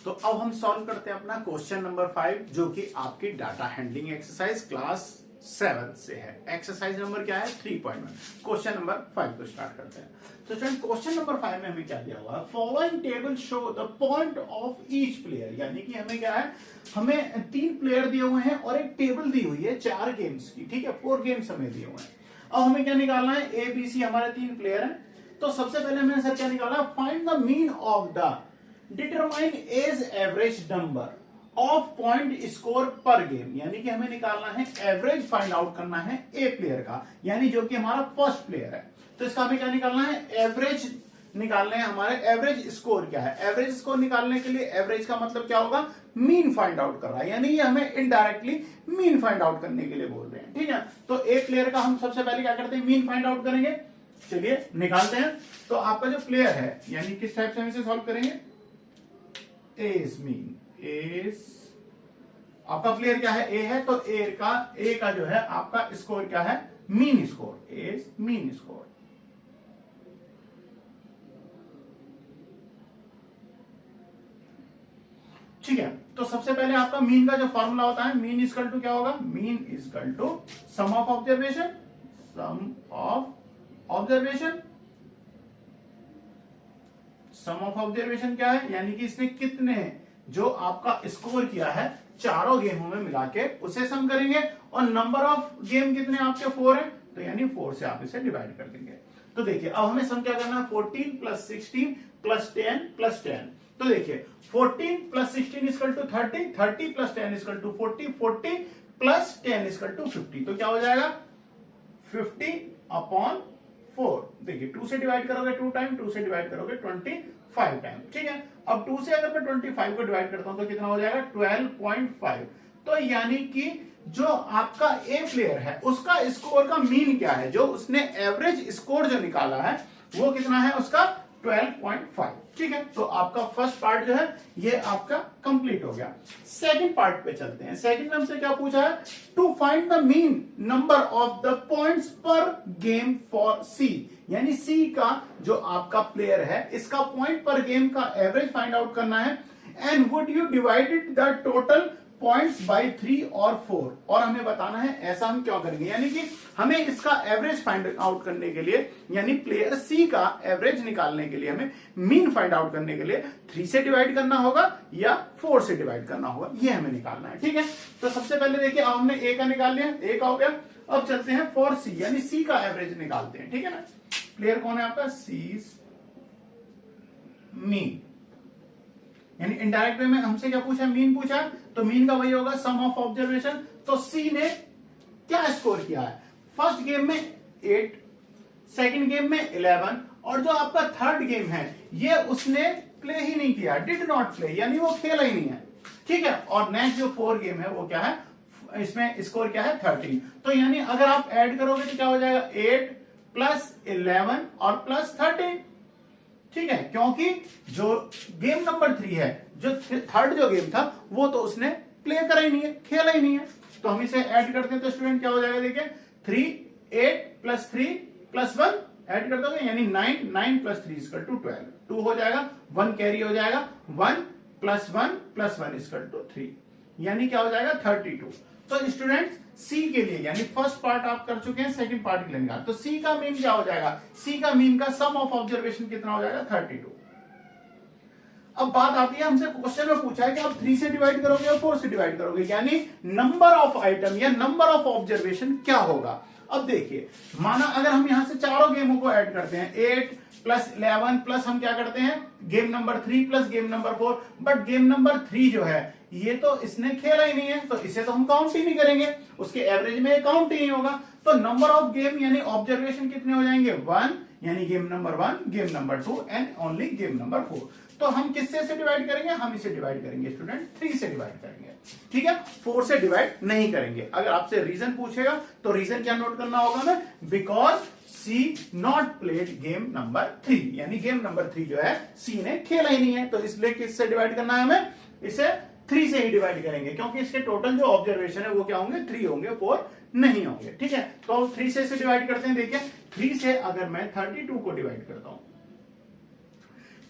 तो अब हम सॉल्व करते हैं अपना क्वेश्चन नंबर 5, जो कि आपकी डाटा हैंडलिंग एक्सरसाइज क्लास 7 से है। एक्सरसाइज नंबर क्या है 3.1। क्वेश्चन नंबर 5 को स्टार्ट करते हैं। तो स्टूडेंट क्वेश्चन नंबर 5 में हमें क्या दिया हुआ है, following table show the point of each player, यानी कि हमें क्या है, हमें 3 प्लेयर दिए हुए हैं और एक टेबल दी हुई है 4 गेम्स की। ठीक है, 4 गेम्स हमें दिए हुए हैं। अब हमें क्या निकालना है, ए बी सी हमारे 3 प्लेयर हैं। तो सबसे पहले हमें सर क्या निकालना है, find the mean of the determine as average number of point score per game, यानी कि हमें निकालना है एवरेज फाइंड आउट करना है ए प्लेयर का, यानी जो कि हमारा फर्स्ट प्लेयर है। तो इसका हमें क्या निकालना है, एवरेज निकालने हैं, हमारे एवरेज स्कोर क्या है। एवरेज स्कोर निकालने के लिए एवरेज का मतलब क्या होगा, मीन फाइंड आउट कर रहा है, यानी ये हमें इनडायरेक्टली मीन फाइंड आउट करने के लिए बोल रहे हैं। ठीक है, तो ए प्लेयर का हम सबसे पहले क्या करते हैं, मीन फाइंड आउट करेंगे। चलिए निकालते हैं। तो आपका जो प्लेयर है, यानी किस टाइप से हम इसे सॉल्व करेंगे, एज मीन, एज आपका प्लेयर क्या है, ए है, तो ए का जो है आपका स्कोर क्या है, mean score, as mean score. ठीक है, तो सबसे पहले आपका मीन का जो फॉर्मूला होता है, मीन इक्वल टू क्या होगा, mean equal to sum of observation, sum of observation. Sum of observation क्या है, यानी कि इसने कितने जो आपका स्कोर किया है चारों गेमों में मिला के उसे सम करेंगे, और नंबर ऑफ गेम कितने आपके 4 है, तो यानी 4 से आप इसे डिवाइड कर देंगे। तो देखिए अब हमें सम क्या करना है, 14 प्लस 16 प्लस 10 प्लस 10। तो देखिए 14 plus 16 equal to 30, 30 plus 10 equal to 40, 40 plus 10 equal to 50। तो क्या हो जाएगा 50 अपॉन 4। देखिए 2 से डिवाइड करोगे 2 टाइम, 2 से डिवाइड करोगे 25 टाइम। ठीक है, अब 2 से अगर मैं 25 को डिवाइड करता हूं तो कितना हो जाएगा 12.5। तो यानी कि जो आपका ए प्लेयर है उसका स्कोर का मीन क्या है, जो उसने एवरेज स्कोर जो निकाला है वो कितना है उसका 12.5। ठीक है, तो आपका फर्स्ट पार्ट जो है ये आपका कंप्लीट हो गया। सेकंड पार्ट पे चलते हैं। सेकंड में हमसे क्या पूछा है, to find the mean number of the points per game for C, यानी सी का जो आपका प्लेयर है इसका पॉइंट पर गेम का एवरेज फाइंड आउट करना है। And would you divided the total points by 3 और 4, और हमें बताना है ऐसा हम क्यों करेंगे, यानी कि हमें इसका एवरेज फाइंड आउट करने के लिए, यानी प्लेयर सी का एवरेज निकालने के लिए हमें मीन फाइंड आउट करने के लिए 3 से डिवाइड करना होगा या 4 से डिवाइड करना होगा, ये हमें निकालना है। ठीक है, तो सबसे पहले देखिए अब हमने ए का निकाल लिया, ए का हो गया। अब चलते हैं फॉर सी, यानी सी का एवरेज निकालते हैं। ठीक है ना, प्लेयर कौन है आपका, सी मीन, यानी इनडायरेक्ट वे में हमसे क्या पूछा, मीन पूछा, तो मीन का वही होगा सम ऑफ ऑब्जर्वेशन। तो सी ने क्या स्कोर किया है, फर्स्ट गेम में 8, सेकंड गेम में 11, और जो आपका थर्ड गेम है ये उसने प्ले ही नहीं किया, डिड नॉट प्ले, यानी वो खेला ही नहीं है। ठीक है, और नेक्स्ट जो 4 गेम है वो क्या है, इसमें स्कोर क्या है 13। तो यानी अगर आप ऐड करोगे तो क्या हो जाएगा 8 प्लस 11 और प्लस 13। ठीक है, क्योंकि जो गेम नंबर 3 है, जो थर्ड जो गेम था वो तो उसने प्ले करा ही नहीं है, खेला ही नहीं है। तो हम इसे ऐड करते हैं तो स्टूडेंट क्या हो जाएगा, देखिए 3 8 प्लस 3 प्लस 1 ऐड कर दोगे, यानी 9 9 प्लस 3 इक्वल टू 12, 2 हो जाएगा, 1 कैरी हो जाएगा, 1 प्लस 1 प्लस 1 इक्वल टू 3, यानी क्या हो जाएगा 32। तो स्टूडेंट्स सी के लिए, यानी फर्स्ट पार्ट आप कर चुके हैं, सेकंड पार्ट के लिए निकाल, तो सी का मीन क्या हो जाएगा, सी का मीन का सम ऑफ ऑब्जर्वेशन कितना हो जाएगा 32। अब बात आती है, हमसे क्वेश्चन में पूछा है कि आप 3 से डिवाइड करोगे या 4 से डिवाइड करोगे, यानी नंबर ऑफ आइटम या नंबर ऑफ ऑब्जर्वेशन क्या होगा। अब देखिए, माना अगर हम यहां से चारों गेमों को ऐड करते हैं, 8 प्लस 11 प्लस हम क्या करते हैं game number 3 plus game number 4, but game number 3 जो है ये तो इसने खेला ही नहीं है, तो इसे तो हम काउंट ही नहीं करेंगे, उसके एवरेज में काउंट ही नहीं होगा। तो नंबर ऑफ गेम यानी ऑब्जर्वेशन कितने हो जाएंगे 1, यानी game number 1, game number 2 and only game number 4। तो हम किससे से डिवाइड करेंगे, हम इसे डिवाइड करेंगे स्टूडेंट 3 से डिवाइड करेंगे। ठीक है, 4 से डिवाइड नहीं करेंगे। अगर आपसे रीजन पूछेगा तो रीजन क्या नोट करना होगा हमें, because C not played game number 3, यानी गेम नंबर 3 जो है सी ने खेला ही नहीं है, तो इसलिए किससे डिवाइड करना है हमें, इसे 3 से ही डिवाइड करेंगे, क्योंकि इसके टोटल जो ऑब्जर्वेशन है वो क्या होंगे 3 होंगे, 4 नहीं होंगे। ठीक है, तो 3 से इसे डिवाइड करते हैं। देखिए 3 से अगर मैं 32 को डिवाइड करता हूं,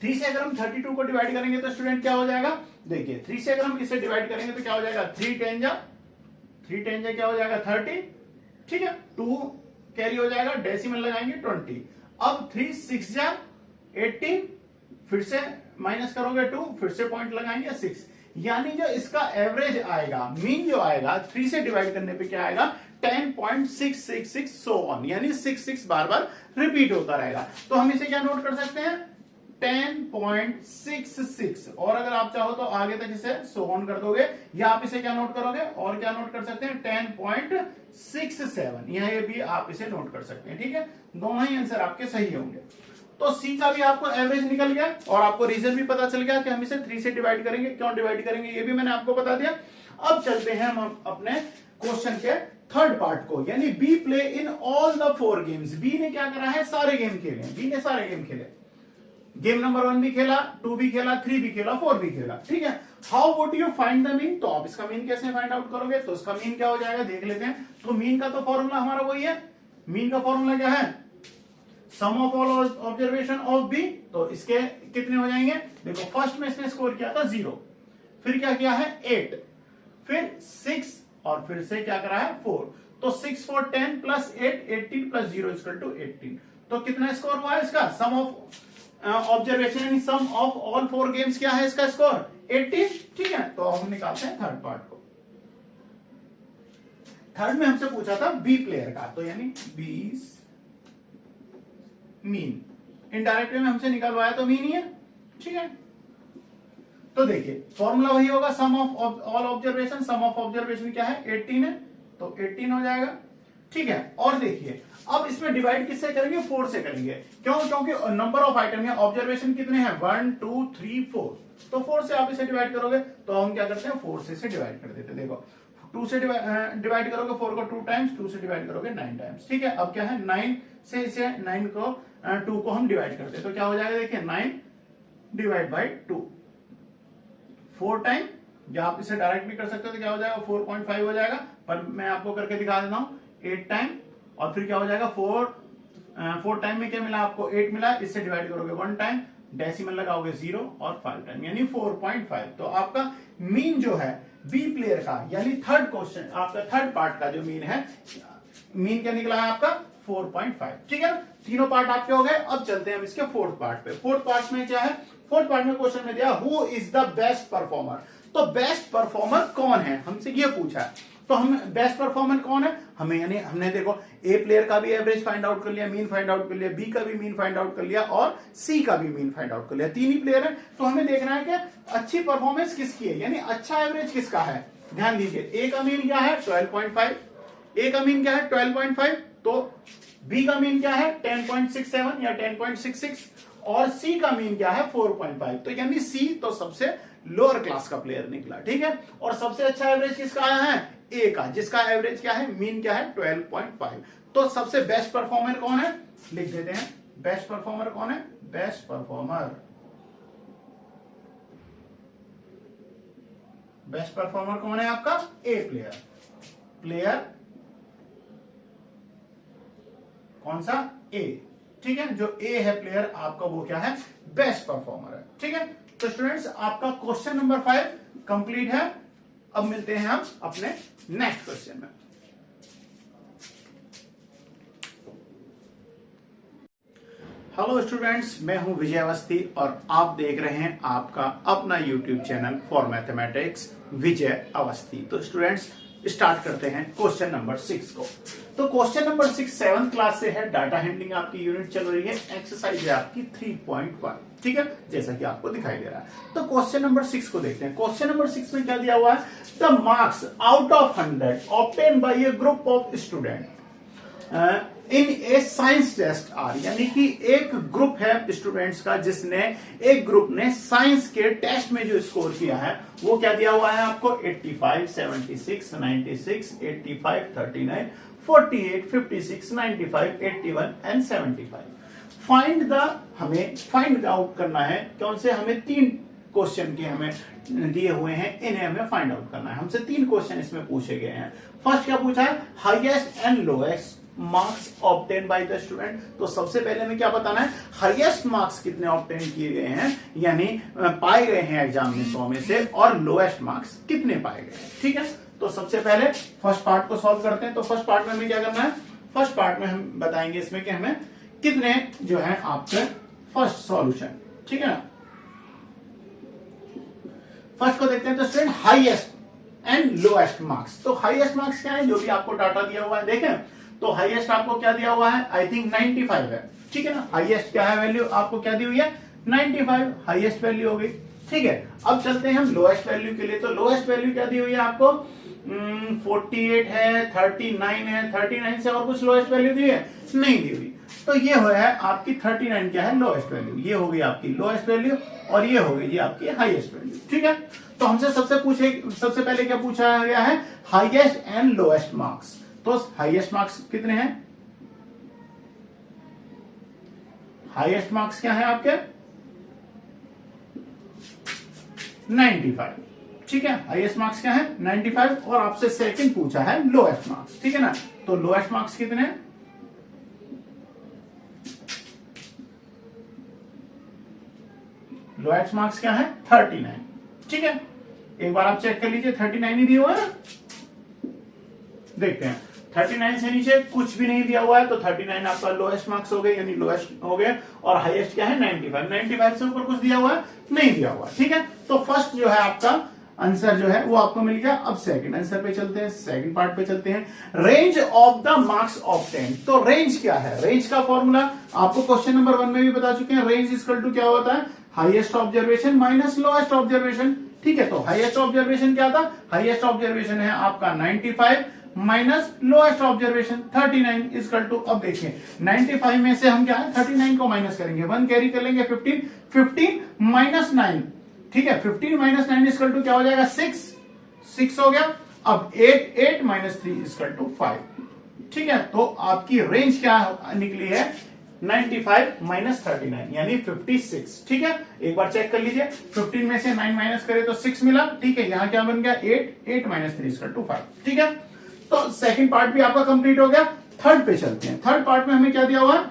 3 से अगर हम 32 को डिवाइड करेंगे तो स्टूडेंट क्या हो जाएगा, देखिए 3 से अगर हम इसे डिवाइड करेंगे तो क्या हो जाएगा 3 10 जा क्या हो जाएगा 30। ठीक है, 2 कैरी हो जाएगा, डेसिमल लगाएंगे 20। अब 3 6 जा 18, फिर से माइनस करोगे 2, फिर से पॉइंट लगाएंगे 6, यानी जो इसका एवरेज आएगा, मीन जो आएगा 3 से डिवाइड करने पे क्या आएगा 10.666 सो ऑन, यानी 6 बार बार रिपीट होता रहेगा। तो हम इसे क्या नोट कर सकते हैं 10.66, और अगर आप चाहो तो आगे तक इसे सो ऑन कर दोगे, या आप इसे क्या नोट करोगे, और क्या नोट कर सकते हैं 10.67, यह भी आप इसे नोट कर सकते हैं। ठीक है, दोनों ही आंसर आपके सही होंगे। तो सी का भी आपको एवरेज निकल गया और आपको रीजन भी पता चल गया कि हम इसे 3 से डिवाइड करेंगे। क्यों डिवाइड करेंगे ये भी मैंने आपको बता दिया। अब चलते हैं हम अपने क्वेश्चन के थर्ड पार्ट को, यानी B play in all the 4 games. B ने क्या करा है, सारे गेम खेले। बी ने सारे गेम खेले, गेम नंबर 1 भी खेला, 2 भी खेला, 3 भी खेला, 4 भी खेला, ठीक है। How would you find the mean, तो आप इसका मीन कैसे फाइंड आउट करोगे, तो इसका मीन क्या हो जाएगा देख लेते हैं। तो मीन का तो फॉर्मूला हमारा वही है, मीन का फॉर्मूला क्या है, sum of all observation of B. तो इसके कितने हो जाएंगे, देखो फर्स्ट में इसने स्कोर किया था 0, फिर क्या किया है 8, फिर 6 और फिर से क्या करा है 4। तो 6 4 10 प्लस 8 18 प्लस 0 इक्वल टू 18। तो कितना स्कोर हुआ है इसका, सम ऑफ ऑब्जर्वेशन यानी सम ऑफ ऑल 4 गेम्स क्या है इसका स्कोर 18, ठीक है। तो हम निकालते हैं थर्ड पार्ट को। थर्ड में हमसे पूछा था बी प्लेयर का, तो यानी बी मीन, इनडायरेक्ट में हमसे निकलवाया तो मीन ही है, ठीक है। तो देखिए फॉर्मूला वही होगा, sum of all observation, sum of observation क्या है 18 है, तो 18 हो जाएगा, ठीक है। और देखिए अब इसमें डिवाइड किससे करेंगे, 4 से करेंगे। क्यों, क्योंकि नंबर ऑफ आइटम है, ऑब्जर्वेशन कितने हैं 1 2 3 4, तो 4 से आप इसे डिवाइड करोगे। तो हम क्या करते हैं 4 से इसे डिवाइड कर देते हैं। देखो 2 से डिवाइड करोगे 4 को 2 टाइम्स, 2 से डिवाइड करोगे 9 टाइम्स, ठीक है। अब क्या है 9 से इसे 9 को 2 को हम डिवाइड करते हैं, तो क्या हो जाएगा देखिए 9 डिवाइड बाई 2 4 टाइम, या आप इसे डायरेक्ट भी कर सकते हो, तो क्या हो जाएगा 4.5 हो जाएगा, पर मैं आपको करके दिखा देता हूं 8 टाइम, और फिर क्या हो जाएगा 4 टाइम में क्या मिला आपको 8 मिला, इससे डिवाइड करोगे 1 टाइम, डेसिमल लगाओगे 0 और 5 टाइम यानी 4.5। तो आपका मीन जो है बी प्लेयर का, यानी थर्ड क्वेश्चन आपका थर्ड पार्ट का जो मीन है, मीन क्या निकला है आपका 4.5, ठीक है। तीनों पार्ट आपके हो गए। अब चलते हैं हम इसके फोर्थ पार्ट पे। फोर्थ पार्ट में क्या है, फोर्थ पार्ट में क्वेश्चन में दिया who is the best performer. तो बेस्ट परफॉर्मर कौन है, हमसे ये पूछा है। तो हम बेस्ट परफॉर्मर कौन है, हमें यानी हमने देखो ए प्लेयर का भी एवरेज फाइंड आउट कर लिया, मीन फाइंड आउट कर लिया, बी का भी मीन फाइंड आउट कर लिया और सी का भी मीन फाइंड आउट कर लिया, 3 ही प्लेयर है। तो हमें देखना है कि अच्छी परफॉर्मेंस किसकी है, यानी अच्छा एवरेज किसका है। ध्यान दीजिए ए का मीन क्या है 12.5, ए का मीन क्या है 12.5, तो बी का मीन क्या है 10.67 या 10.66 और सी का मीन क्या है 4.5। तो यानी सी तो सबसे लोअर क्लास का प्लेयर निकला, ठीक है। और सबसे अच्छा एवरेज किसका आया है, ए का, जिसका एवरेज क्या है, मीन क्या है 12.5। तो सबसे बेस्ट परफॉर्मर कौन है, लिख देते हैं बेस्ट परफॉर्मर कौन है, बेस्ट परफॉर्मर कौन है आपका ए प्लेयर, प्लेयर कौन सा ए, ठीक है। जो ए है प्लेयर आपका वो क्या है बेस्ट परफॉर्मर है, ठीक है। तो स्टूडेंट्स आपका क्वेश्चन नंबर 5 कंप्लीट है। अब मिलते हैं हम अपने नेक्स्ट क्वेश्चन में। हेलो स्टूडेंट्स, मैं हूं विजय अवस्थी और आप देख रहे हैं आपका अपना यूट्यूब चैनल फॉर मैथमेटिक्स विजय अवस्थी। तो स्टूडेंट्स स्टार्ट करते हैं क्वेश्चन नंबर 6 को। तो क्वेश्चन नंबर 6 7th क्लास से है, डाटा हैंडलिंग आपकी यूनिट चल रही है, एक्सरसाइज है आपकी 3.1, ठीक है, जैसा कि आपको दिखाई दे रहा है। तो क्वेश्चन नंबर 6 को देखते हैं। क्वेश्चन नंबर 6 में क्या दिया हुआ है, the marks out of 100 obtain by A group of student in a science test are, यानी कि एक ग्रुप है स्टूडेंट्स का जिसने, एक ग्रुप ने साइंस के टेस्ट में जो स्कोर किया है वो क्या दिया हुआ है आपको 85 76 96 85 39 48 56 95 81 एंड 75। फाइंड द, हमें फाइंड आउट करना है कौन से, हमें 3 क्वेश्चन के हमें दिए हुए हैं, इन्हें हमें फाइंड आउट करना है। हमसे 3 क्वेश्चन इसमें पूछे गए हैं। फर्स्ट क्या पूछा है, highest and lowest marks obtain by the student. तो सबसे पहले हमें क्या बताना है, हाईएस्ट मार्क्स कितने ऑब्टेन किए गए हैं, यानी पाए गए हैं एग्जाम में 100 में से, और लोएस्ट मार्क्स कितने पाए गए हैं, ठीक है। तो सबसे पहले फर्स्ट पार्ट को सॉल्व करते हैं। तो फर्स्ट पार्ट में हमें क्या करना है, फर्स्ट पार्ट में हम बताएंगे इसमें कि हमें कितने जो है आपके फर्स्ट सॉल्यूशन, ठीक है ना। फर्स्ट को देखते हैं। तो student highest and lowest marks, तो हाईएस्ट मार्क्स क्या है, जो भी आपको डाटा दिया हुआ है देखें, तो हाईएस्ट आपको क्या दिया हुआ है, आई थिंक 95 है, ठीक है ना। हाईएस्ट क्या है वैल्यू आपको क्या दी हुई है 95, हाईएस्ट वैल्यू हो गई, ठीक है। अब चलते हैं हम लोएस्ट वैल्यू के लिए। तो लोएस्ट वैल्यू क्या दी हुई है आपको 48 है, 39 है, 39 से और कुछ लोएस्ट वैल्यू दी है नहीं दी हुई। तो ये हो है आपकी 39 क्या है लोएस्ट वैल्यू, ये हो गई आपकी लोएस्ट वैल्यू और ये हो गई जी आपकी हाईएस्ट वैल्यू। ठीक है, तो हमसे सबसे पहले क्या पूछा गया है, हाईएस्ट एंड लोएस्ट मार्क्स। तो हाईएस्ट मार्क्स कितने हैं, हाईएस्ट मार्क्स क्या है आपके 95। ठीक है, हाईएस्ट मार्क्स क्या है 95 और आपसे सेकंड पूछा है लोएस्ट मार्क्स। ठीक है ना, तो लोएस्ट मार्क्स कितने हैं, लोएस्ट मार्क्स क्या है 39। ठीक है, एक बार आप चेक कर लीजिए 39 ही दिया हुआ है, देखते हैं 39 से नीचे कुछ भी नहीं दिया हुआ है तो 39 आपका लोएस्ट मार्क्स हो गए, यानी लोएस्ट हो गए, और हाईएस्ट क्या है 95 से ऊपर कुछ दिया हुआ है नहीं दिया हुआ। ठीक है, तो फर्स्ट जो है आपका आंसर जो है वो आपको मिल गया। अब सेकंड आंसर पे चलते हैं, सेकंड पार्ट पे चलते हैं, range of the marks obtain. तो रेंज क्या है, रेंज का फॉर्मूला आपको क्वेश्चन नंबर 1 में भी बता चुके हैं, रेंज इक्वल टू क्या होता है, highest observation minus lowest observation. ठीक है, तो हाईएस्ट ऑब्जर्वेशन क्या था, हाईएस्ट ऑब्जर्वेशन है आपका 95 minus lowest observation 39 equal to, अब देखिए 95 में से हम क्या है 39 को माइनस करेंगे, 1 कैरी कर लेंगे 15 माइनस 9। ठीक है, 15 माइनस 9 इक्वल टू क्या हो जाएगा 6 हो गया। अब 8 माइनस 3 इक्वल टू 5। ठीक है, तो आपकी रेंज क्या निकली है 95 माइनस 39 यानी 56। ठीक है, एक बार चेक कर लीजिए, 15 में से 9 माइनस करे तो 6 मिला। ठीक है, यहां क्या बन गया 8 माइनस 3 इक्वल टू 5। ठीक है, तो सेकंड पार्ट भी आपका कंप्लीट हो गया। थर्ड पे चलते हैं, थर्ड पार्ट में हमें क्या दिया हुआ है,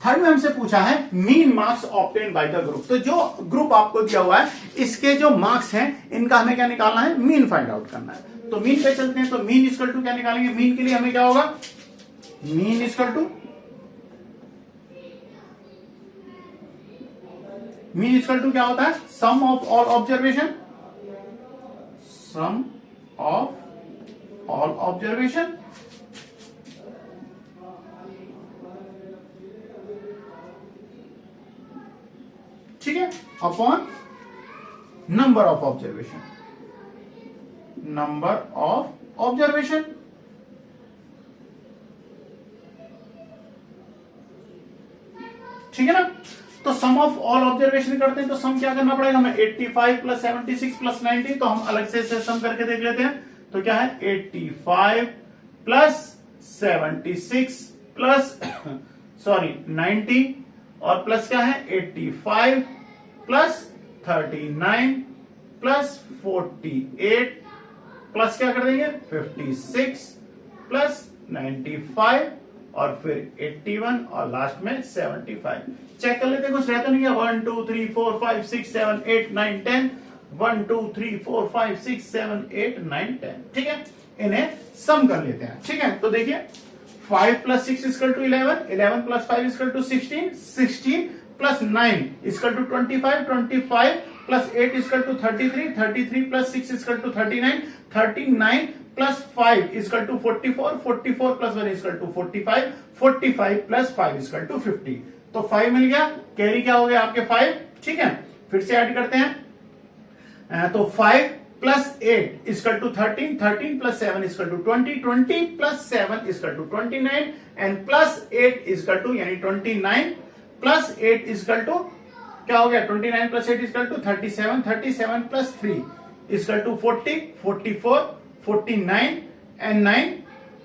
थर्ड में हमसे पूछा है mean marks obtain by the group. तो जो ग्रुप आपको दिया हुआ है इसके जो मार्क्स हैं इनका हमें क्या निकालना है, मीन फाइंड आउट करना है। तो मीन पे चलते हैं, तो मीन इक्वल टू क्या निकालेंगे, मीन के लिए हमें क्या होगा, मीन इक्वल टू क्या होता है, sum of all observation, sum of all observation. ठीक है, upon number of observation, number of observation. ठीक है ना, तो सम ऑफ ऑल ऑब्जर्वेशन करते हैं तो सम क्या करना पड़ेगा हमें, 85 प्लस 76 प्लस 90। तो हम अलग से सम करके देख लेते हैं, तो क्या है 85 प्लस 76 प्लस 90 और प्लस क्या है 85 प्लस 39 प्लस 48 प्लस क्या कर देंगे 56 प्लस 95 और फिर 81 और लास्ट में 75। चेक कर लेते हैं, कुछ रहता नहीं है, 1 2 3 4 5 6 7 8 9 10, 1 2 3 4 5 6 7 8 9 10। ठीक है, इन्हें सम कर लेते हैं। ठीक है, तो देखिए 5 plus 6 equal to 11, 11 plus 5 equal to 16, 16 plus 9 equal to 25, 25 plus 8 equal to 33, 33 plus 6 equal to 39, 39 plus 5 equal to 44, 44 plus 1 equal to 45, 45 plus 5 equal to 50। तो 5 मिल गया, कैरी क्या हो गया आपके 5। ठीक है, फिर से ऐड करते हैं, तो 5 plus 8 equal to 13, 13 plus 7 equal to 20, 20 plus 7 equal to 29 and plus 8 equal to यानी 29 प्लस 8 इक्वल टू क्या हो गया, 29 plus 8 equal to 37, 37 plus 3 equal to 40, 44, 49 and 9,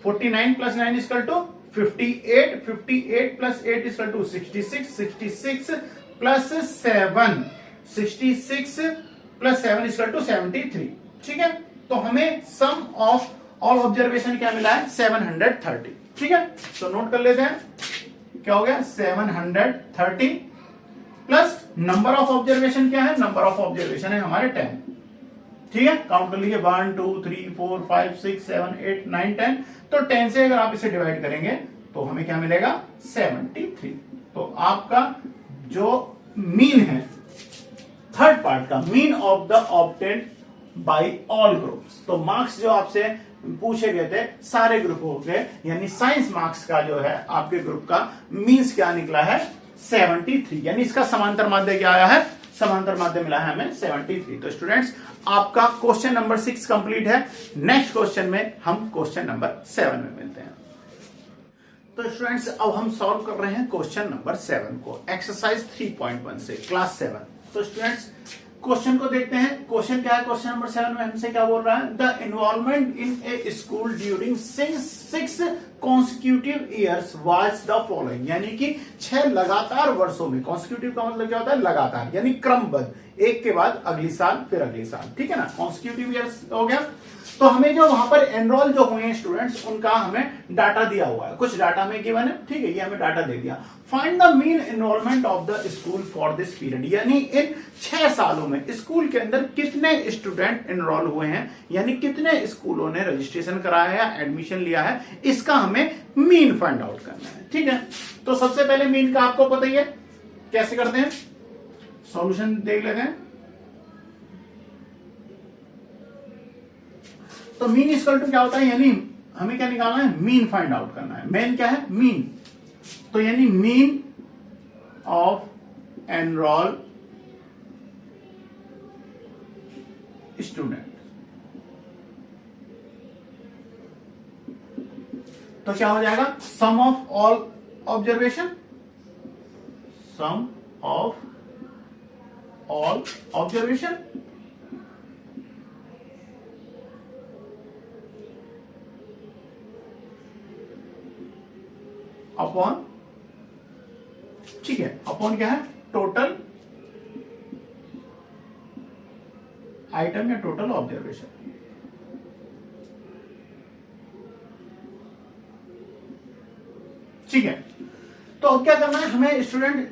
49 plus 9 equal to 58, 58 plus 8 equal to 66, 66 plus 7, 66 plus 7 equal to 73। ठीक है, तो हमें सम of all observation क्या मिला है 730। ठीक है, तो नोट कर लेते हैं, क्या हो गया 730 प्लस नंबर ऑफ ऑब्जर्वेशन क्या है, नंबर ऑफ ऑब्जर्वेशन है हमारे 10। ठीक है, काउंट कर लीजिए 1 2 3 4 5 6 7 8 9 10। तो 10 से अगर आप इसे डिवाइड करेंगे तो हमें क्या मिलेगा 73। तो आपका जो मीन है थर्ड पार्ट का, mean of the obtained by all groups. तो मार्क्स जो आपसे पूछे गए थे सारे ग्रुपों के, यानी साइंस मार्क्स का जो है आपके ग्रुप का मीन्स क्या निकला है 73, यानी इसका समांतर माध्य क्या आया है, समांतर माध्य मिला है हमें 73। तो स्टूडेंट्स आपका क्वेश्चन नंबर 6 कंप्लीट है। नेक्स्ट क्वेश्चन में हम क्वेश्चन नंबर 7 में मिलते हैं। तो स्टूडेंट्स अब हम सॉल्व कर रहे हैं क्वेश्चन नंबर 7 को एक्सरसाइज 3.1 से क्लास 7। तो स्टूडेंट्स क्वेश्चन को देखते हैं। क्वेश्चन क्या है? क्वेश्चन नंबर 7 में हमसे क्या बोल रहा है? The involvement in A school during 6 consecutive years was the following, यानी कि 6 लगातार वर्षों में। कॉन्सिक्यूटिव का मतलब क्या होता है? लगातार, यानी क्रमबद्ध, एक के बाद अगली साल फिर अगली साल, ठीक है ना। कॉन्सिक्यूटिव ईयर्स हो गया। तो हमें जो वहां पर एनरोल जो हुए हैं स्टूडेंट्स, उनका हमें डाटा दिया हुआ है, कुछ डाटा में गिवन है, ठीक है, ये हमें डाटा दे दिया। Find the mean enrolment of the school for this period, यानी इन 6 सालों में स्कूल के अंदर कितने स्टूडेंट एनरोल हुए हैं, यानी कितने स्कूलों ने रजिस्ट्रेशन कराया है या एडमिशन लिया है, इसका हमें मीन फाइंड आउट करना है, ठीक है। तो सबसे पहले मीन का आपको पता ही है, कैसे करते हैं, सॉल्यूशन देख लेते हैं। तो मीन इक्वल टू क्या होता है, यानी हमें क्या निकालना है? मीन फाइंड आउट करना है। मेन क्या है? मीन। तो यानी मीन ऑफ एनरोल स्टूडेंट। तो क्या हो जाएगा? Sum of all observation, sum of all observation upon, ठीक है, अपॉन क्या है? टोटल आइटम या टोटल ऑब्जर्वेशन। ठीक है। तो अब क्या करना है हमें? स्टूडेंट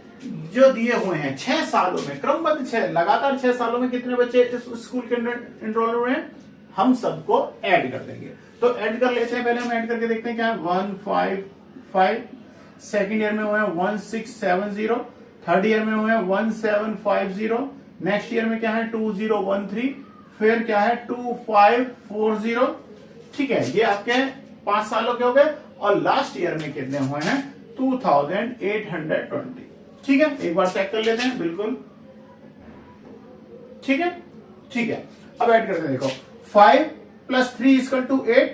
जो दिए हुए हैं 6 सालों में, क्रमबद्ध 6 लगातार 6 सालों में कितने बच्चे इस स्कूल के अंदर एनरोल हुए हैं, हम सबको ऐड कर देंगे। तो ऐड कर लेते हैं, पहले हम ऐड करके देखते हैं क्या है। 155, सेकेंड ईयर में हुए हैं 1670, थर्ड ईयर में हुए हैं 1750, नेक्स्ट ईयर में क्या है 2013, फिर क्या है 2540, ठीक है। ये आपके 5 सालों के हो गए। और लास्ट ईयर में कितने हुए हैं? 2820, ठीक है। एक बार चेक कर लेते हैं, बिल्कुल ठीक है, ठीक है। अब ऐड करते हैं, देखो 5 + 3 = 8,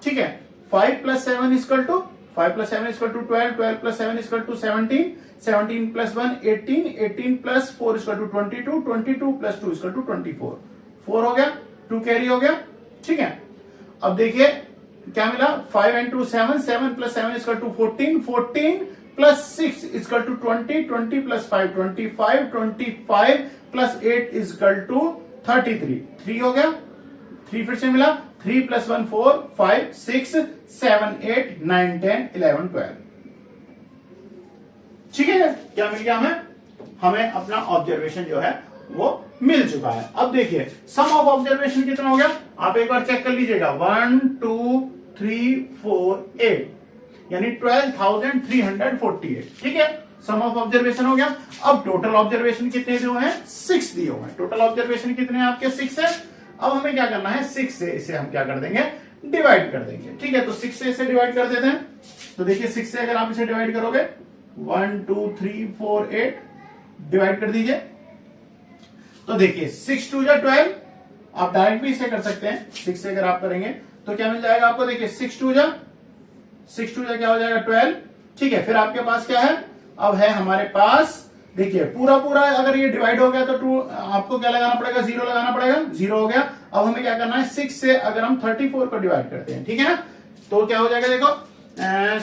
ठीक है। 5 + 7 = 12, 12 + 7 = 17, 17 + 1 18, 18 + 4 = 22, 22 + 2 = 24, 4 हो गया, 2 कैरी हो गया, ठीक है। अब देखिए क्या मिला? 5 × 2 7, 7 + 7 = 14, 14 + 6 = 20, 20 + 5 25, 25 + 8 = 33, 3 हो गया, 3 फिर से मिला, 3 + 1 4, 5 6 7 8 9 10 11 12, ठीक है। क्या मिल गया हमें? हमें अपना ऑब्जर्वेशन जो है वो मिल चुका है। अब देखिए सम ऑफ ऑब्जर्वेशन कितना हो गया, आप एक बार चेक कर लीजिएगा। 1 2 3 4 8, यानी 12,348, ठीक है। सम ऑफ ऑब्जर्वेशन हो गया। अब टोटल ऑब्जर्वेशन कितने दिए हुए हैं? 6 दिए हुए हैं। टोटल ऑब्जर्वेशन कितने हैं आपके? 6 है। अब हमें क्या करना है? 6 से इसे हम क्या कर देंगे? डिवाइड कर देंगे, ठीक है। तो 6 से इसे डिवाइड कर देते हैं। तो देखिए 6 से अगर आप इसे डिवाइड करोगे, 1 2 3 4 8 डिवाइड कर दीजिए। तो देखिए 6 2 = 12, आप डायरेक्ट भी इसे कर सकते हैं। 6 से अगर आप करेंगे तो क्या मिल जाएगा आपको? देखिए 6 2 क्या हो जाएगा? 12, ठीक है। फिर आपके पास क्या है? अब है हमारे पास, देखिए पूरा अगर ये डिवाइड हो गया तो 2 आपको क्या लगाना पड़ेगा? 0 लगाना पड़ेगा, 0 हो गया। अब हमें क्या करना है? 6 से अगर हम 34 को डिवाइड करते हैं, ठीक है ना, तो क्या हो जाएगा? देखो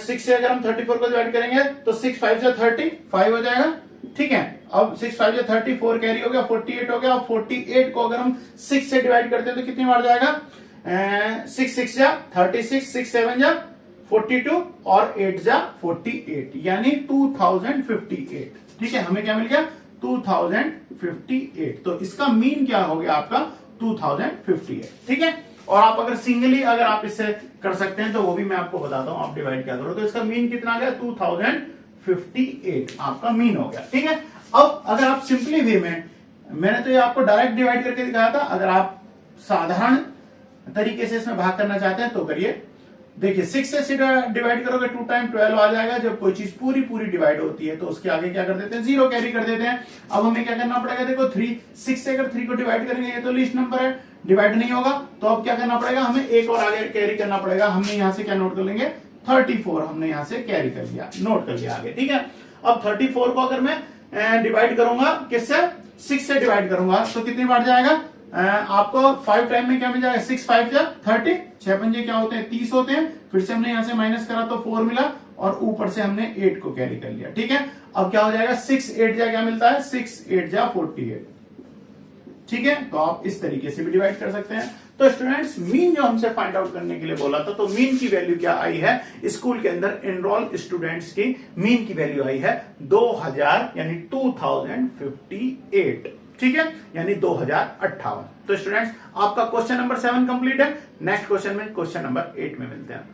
6 से अगर हम 34 को डिवाइड करेंगे तो 6 5 = 30, 5 हो जाएगा, ठीक है। अब 6 5 = 30, 4 कैरी हो गया, 48 हो गया। 48 को अगर हम 6 से डिवाइड करते हैं तो कितनी बार जाएगा? 6 6 = 36, 6 7 = 42 और 8 = 48, यानी 2058, ठीक है। हमें क्या मिल गया? 2058। तो इसका मीन क्या हो गया आपका? 2058, ठीक है। और आप अगर सिंगली अगर आप इससे कर सकते हैं तो वो भी मैं आपको बताता हूं, आप डिवाइड क्या करो। तो इसका मीन कितना आ गया? 2058 आपका मीन हो गया, ठीक है। अब अगर आप सिंपली वे में, मैंने तो ये आपको डायरेक्ट डिवाइड करके दिखाया था, अगर आप साधारण तरीके से इसमें भाग करना चाहते हैं तो करिए। देखिए 6 से डिवाइड करोगे 2 × 12 आ जाएगा। जब कोई चीज पूरी डिवाइड होती है तो उसके आगे क्या कर देते हैं? 0 कैरी कर देते हैं। अब हमें क्या करना पड़ेगा? देखो 6 से अगर 3 को डिवाइड करेंगे, ये तो लीस्ट नंबर है, डिवाइड नहीं होगा, तो अब क्या करना पड़ेगा? हमें एक और आगे कैरी करना पड़ेगा। हमने यहां से क्या नोट कर लेंगे? 34 हमने यहां से कैरी कर लिया, नोट कर लिया आगे, ठीक है। अब 34 को अगर मैं डिवाइड करूंगा किससे, 6 से डिवाइड करूंगा तो कितनी बार जाएगा, आपको 5 टाइम में क्या मिल जाएगा, 6 5 जा 30, 6 पंजे क्या होते हैं 30 होते हैं, फिर से हमने यहां से माइनस करा तो 4 मिला और ऊपर से हमने 8 को कैरी कर लिया, ठीक है। अब क्या हो जाएगा, 6 8 जा क्या मिलता है, 6 8 जा 48, ठीक है। तो आप इस तरीके से भी डिवाइड कर सकते हैं। तो स्टूडेंट्स मीन जो हमसे फाइंड आउट करने के लिए बोला था, तो मीन की वैल्यू क्या आई है, स्कूल के अंदर एनरोल स्टूडेंट्स की मीन की वैल्यू आई है 2000 यानी 2058, ठीक है, यानी 2058। तो स्टूडेंट्स आपका क्वेश्चन नंबर 7 कंप्लीट है। नेक्स्ट क्वेश्चन में क्वेश्चन नंबर 8 में मिलते हैं।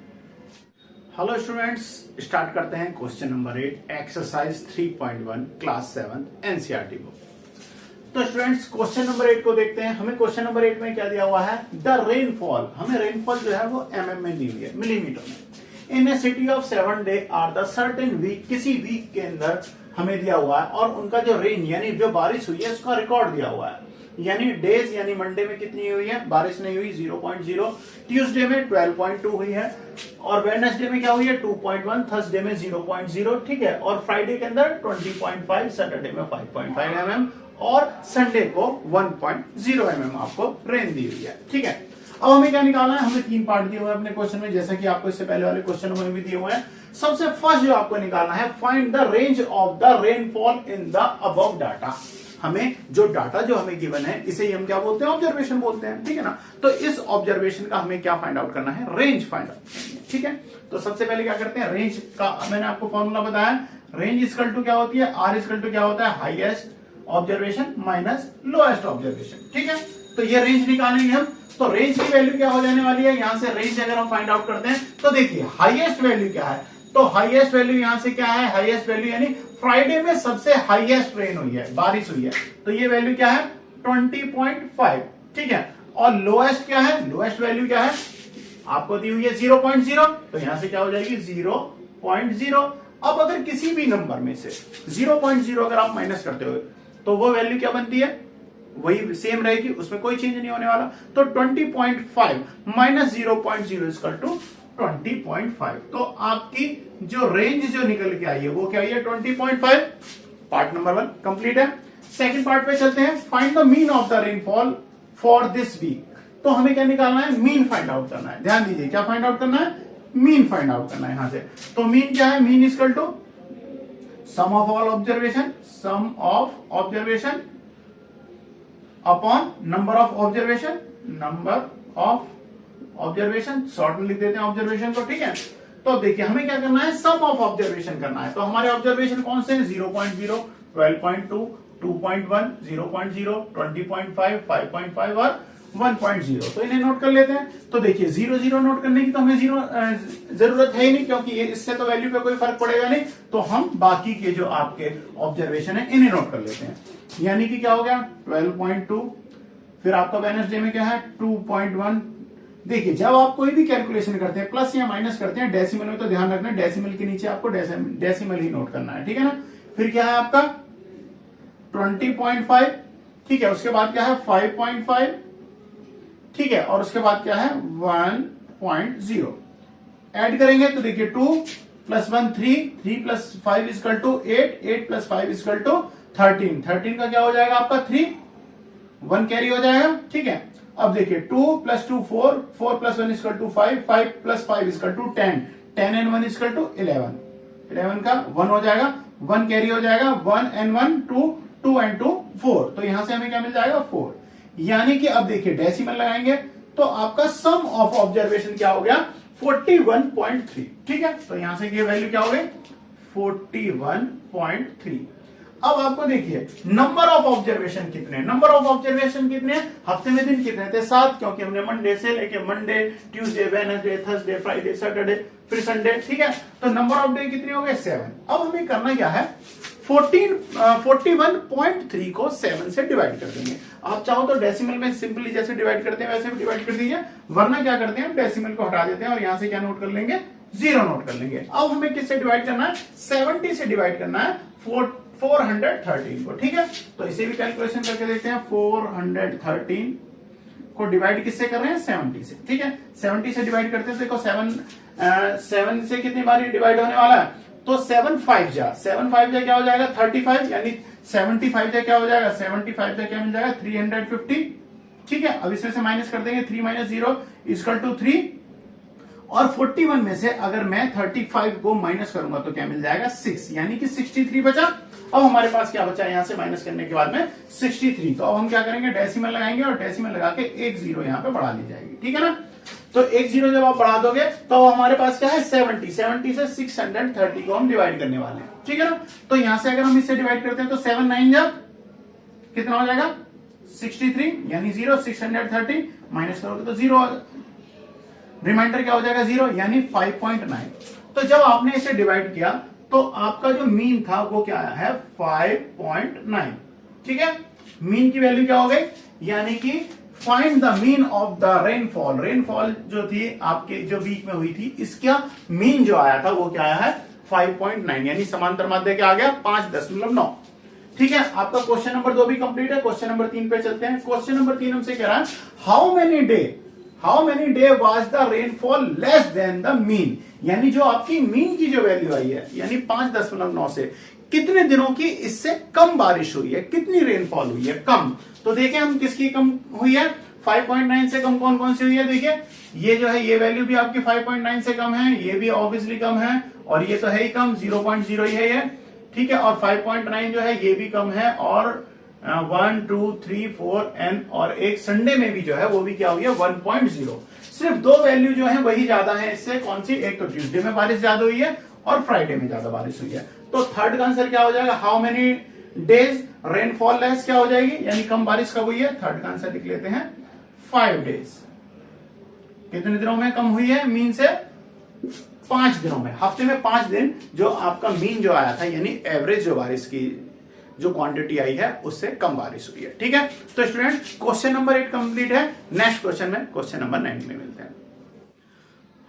हेलो स्टूडेंट्स, स्टार्ट करते हैं question number 8 exercise 3.1 class 7 NCERT book. तो स्टूडेंट्स क्वेश्चन नंबर 8 को देखते हैं। हमें क्वेश्चन नंबर 8 में क्या दिया हुआ है, द रेनफॉल, हमें रेनफॉल जो है वो mm में दी हुई है, मिलीमीटर में। In a city of 7 day are the certain week, किसी वीक के अंदर हमें दिया हुआ है और उनका जो रेन यानी जो बारिश हुई है उसका रिकॉर्ड दिया हुआ है। यानी डेज यानी मंडे में कितनी हुई है, बारिश नहीं हुई 0.0, ट्यूसडे में 12.2 हुई है और वेडनेसडे में क्या हुई है 2.1, थर्सडे में 0.0, ठीक है, और फ्राइडे के अंदर 20.5, सैटरडे में 5.5 mm और संडे को 1.0 mm आपको रेन दी हुई है, ठीक है। अब हमें क्या निकालना है, हमें 3 पार्ट दिए हुए हैं अपने क्वेश्चन में, जैसा कि आपको इससे पहले वाले क्वेश्चन में भी दिए हुए हैं। सबसे फर्स्ट जो आपको निकालना है, find the range of the rainfall in the above data. हमें जो डाटा जो हमें गिवन है इसे हम क्या बोलते हैं, ऑब्जर्वेशन बोलते हैं, ठीक है ना। तो इस ऑब्जर्वेशन का हमें क्या फाइंड आउट करना है, रेंज फाइंड आउट, ठीक है। तो सबसे पहले क्या करते हैं, रेंज का मैंने आपको फॉर्मूला बताया, रेंज इक्वल टू क्या होती है, आर इक्वल टू क्या होता है, highest observation minus lowest observation, ठीक है। तो ये रेंज निकालेंगे हम। तो रेंज की वैल्यू क्या हो जाने वाली है, यहां से रेंज अगर हम फाइंड आउट करते हैं तो देखिए हाईएस्ट वैल्यू क्या है, तो हाईएस्ट वैल्यू यहां से क्या है, हाईएस्ट वैल्यू यानी फ्राइडे में सबसे हाईएस्ट रेन हुई है, बारिश हुई है, तो ये वैल्यू क्या है 20.5, ठीक है। और लोएस्ट क्या है, लोएस्ट वैल्यू क्या है आपको दी हुई है 0.0, तो यहां से क्या हो जाएगी 0.0। अब अगर किसी भी नंबर में से 0.0 अगर आप माइनस करते हो तो वो वैल्यू क्या बनती है, वही सेम रहेगी, उसमें कोई चेंज नहीं होने वाला। तो 20.5 माइनस 0.0 इक्वल टू 20.5। तो आपकी जो रेंज जो निकल के आई है वो क्या है 20.5। पार्ट नंबर 1 कंप्लीट है। सेकंड पार्ट पे चलते हैं, find the mean of the rainfall for this week. तो हमें क्या निकालना है, मीन फाइंड आउट करना है। ध्यान दीजिए क्या फाइंड आउट करना है, मीन फाइंड आउट करना है यहां से। तो मीन क्या है, mean equal to sum of all observation, sum of observation upon number of observation, number of observation, short में लिख देते हैं ऑब्जर्वेशन को, ठीक है। तो देखिए हमें क्या करना है, सम ऑफ ऑब्जर्वेशन करना है। तो हमारे ऑब्जर्वेशन कौन से हैं, 0.0, 12.2, 2.1, 0.0, 20.5, 5.5 और 1.0। तो इन्हें नोट कर लेते हैं। तो देखिए 0 नोट करने की तो हमें जरूरत है ही नहीं, क्योंकि ये इससे तो वैल्यू पे कोई फर्क पड़ेगा नहीं। तो हम बाकी के जो आपके ऑब्जर्वेशन है इन्हें नोट कर लेते हैं। यानी कि क्या हो गया 12.2, फिर आपका वेडनेसडे में क्या है 2.1। देखिए जब आप कोई भी कैलकुलेशन करते हैं प्लस या माइनस करते हैं डेसिमल में, तो ध्यान रखना डेसिमल के नीचे आपको डेसिमल ही नोट करना है, ठीक है ना। फिर क्या है आपका 20.5, ठीक है। उसके बाद क्या है 5.5, ठीक है। और उसके बाद क्या है 1.0। ऐड करेंगे तो देखिए 2 + 1 3, 3 + 5 = 8, 8 + 5 = 13, 13 का क्या हो जाएगा आपका 3, 1 कैरी हो जाएगा, ठीक है। अब देखिए 2 + 2 4, 4 + 1 = 5, 5 + 5 = 10, 10 and 1 = 11, 11 का 1 हो जाएगा, 1 कैरी हो जाएगा, 1 and 1 2, 2 and 2 4। तो यहां से हमें क्या मिल जाएगा 4। यानी कि अब देखिए डेसिमल लगाएंगे तो आपका सम ऑफ ऑब्जर्वेशन क्या हो गया 41.3, ठीक है। तो यहां से ये वैल्यू क्या हो गई 41.3। अब आपको देखिए नंबर ऑफ ऑब्जर्वेशन कितने, नंबर ऑफ ऑब्जर्वेशन कितने, हफ्ते में दिन कितने थे 7, क्योंकि हमने मंडे से लेके Monday, Tuesday, Wednesday, Thursday, Friday, Saturday, फिर संडे, ठीक है। तो नंबर ऑफ डे कितने हो गए 7। अब हमें करना क्या है 41.3 को 7 से डिवाइड कर देंगे। आप चाहो तो डेसिमल में सिंपली जैसे डिवाइड करते हैं वैसे भी डिवाइड कर दीजिए, वरना क्या करते हैं डेसिमल को हटा देते हैं और यहां से क्या नोट कर लेंगे 0 नोट कर लेंगे। अब हमें किससे डिवाइड करना है 70 से डिवाइड करना है 413 को, ठीक है। तो इसे भी कैलकुलेशन करके देखते हैं 413 को डिवाइड किससे कर रहे हैं 70 से, ठीक है 70 से डिवाइड करते हैं। देखो 7 से कितनी बार डिवाइड होने वाला है, तो 7 5 जा क्या हो जाएगा 35, यानी 75 जा क्या हो जाएगा 75 जा क्या मिल जाएगा 350, ठीक है। अब इसमें से माइनस कर देंगे 3 - 0 = 3, और 41 में से अगर मैं 35 को माइनस करूंगा तो क्या मिल जाएगा 6, यानी कि 63 बचा। अब हमारे पास क्या बचा यहां से माइनस करने के बाद में 63। तो अब हम क्या करेंगे डेसिमल लगाएंगे और डेसिमल लगा के एक 0 यहां पे बढ़ा ली जाएगी, ठीक है ना। तो एक 0 जब आप बढ़ा दोगे तो हमारे पास क्या है 70 से 630 को हम डिवाइड करने वाले हैं, ठीक है ना। तो यहां से अगर हम इससे डिवाइड करते हैं तो 7 9 जा कितना हो जाएगा 63, यानी 0, 630 माइनस करोगे तो 0, रिमाइंडर क्या हो जाएगा 0, यानी 5.9। तो जब आपने इसे डिवाइड किया तो आपका जो मीन था वो क्या आया है 5.9, ठीक है। मीन की वैल्यू क्या हो गई, यानी कि find the mean of the rainfall. Rainfall जो थी आपके जो वीक में हुई थी, इसका मीन जो आया था वो क्या आया है 5.9, यानी समांतर माध्य क्या आ गया 5.9, ठीक है। आपका क्वेश्चन नंबर 2 भी कंप्लीट है। क्वेश्चन नंबर 3 पे चलते हैं। क्वेश्चन नंबर 3 हमसे कह रहा है how many day was the rainfall less than the mean, यानी जो आपकी मीन की जो वैल्यू आई है यानी 5.9 से कितने दिनों की इससे कम बारिश हुई है, कितनी रेनफॉल हुई है कम। तो देखें हम किसकी कम हुई है 5.9 से कम कौन कौन सी हुई है। देखिए ये जो है ये वैल्यू भी आपकी 5.9 से कम है, ये भी ऑब्वियसली कम है, और ये तो है ही कम 0.0 ही है ये, ठीक है। और 5.9 जो है ये भी कम है, और 1 2 3 4 n, और एक संडे में भी जो है वो भी क्या हुई है 1.0। सिर्फ 2 वैल्यू जो है वही ज्यादा है इससे, कौन सी, एक तो ट्यूसडे में बारिश ज्यादा हुई है और फ्राइडे में ज्यादा बारिश हुई है। तो थर्ड का आंसर क्या हो जाएगा how many days rainfall less क्या हो जाएगी, यानी कम बारिश कब हुई है। थर्ड का आंसर लिख लेते हैं 5 डेज, कितने दिनों में कम हुई है मीन से 5 दिनों में, हफ्ते में 5 दिन जो आपका मीन जो आया था, यानी एवरेज जो बारिश की जो क्वांटिटी आई है उससे कम बारिश हुई है, ठीक है। तो स्टूडेंट क्वेश्चन नंबर 8 कंप्लीट है। नेक्स्ट क्वेश्चन में क्वेश्चन नंबर 9 में मिलते हैं।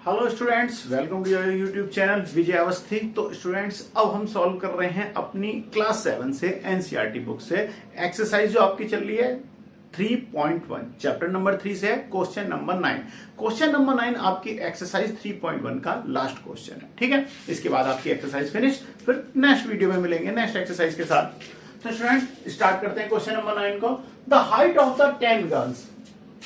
Hello students, welcome to your YouTube channel Vijay Awasthi. तो स्टूडेंट्स अब हम सॉल्व कर रहे हैं अपनी क्लास 7 से एनसीईआरटी बुक से एक्सरसाइज जो आपकी चल रही है 3.1 चैप्टर नंबर 3 से क्वेश्चन नंबर 9। क्वेश्चन नंबर 9 आपकी एक्सरसाइज 3.1 का लास्ट क्वेश्चन है, ठीक है। इसके बाद आपकी एक्सरसाइज फिनिश, फिर नेक्स्ट वीडियो में मिलेंगे नेक्स्ट एक्सरसाइज के साथ। तो स्टूडेंट स्टार्ट करते हैं क्वेश्चन नंबर 9 को। The height of the 10 girls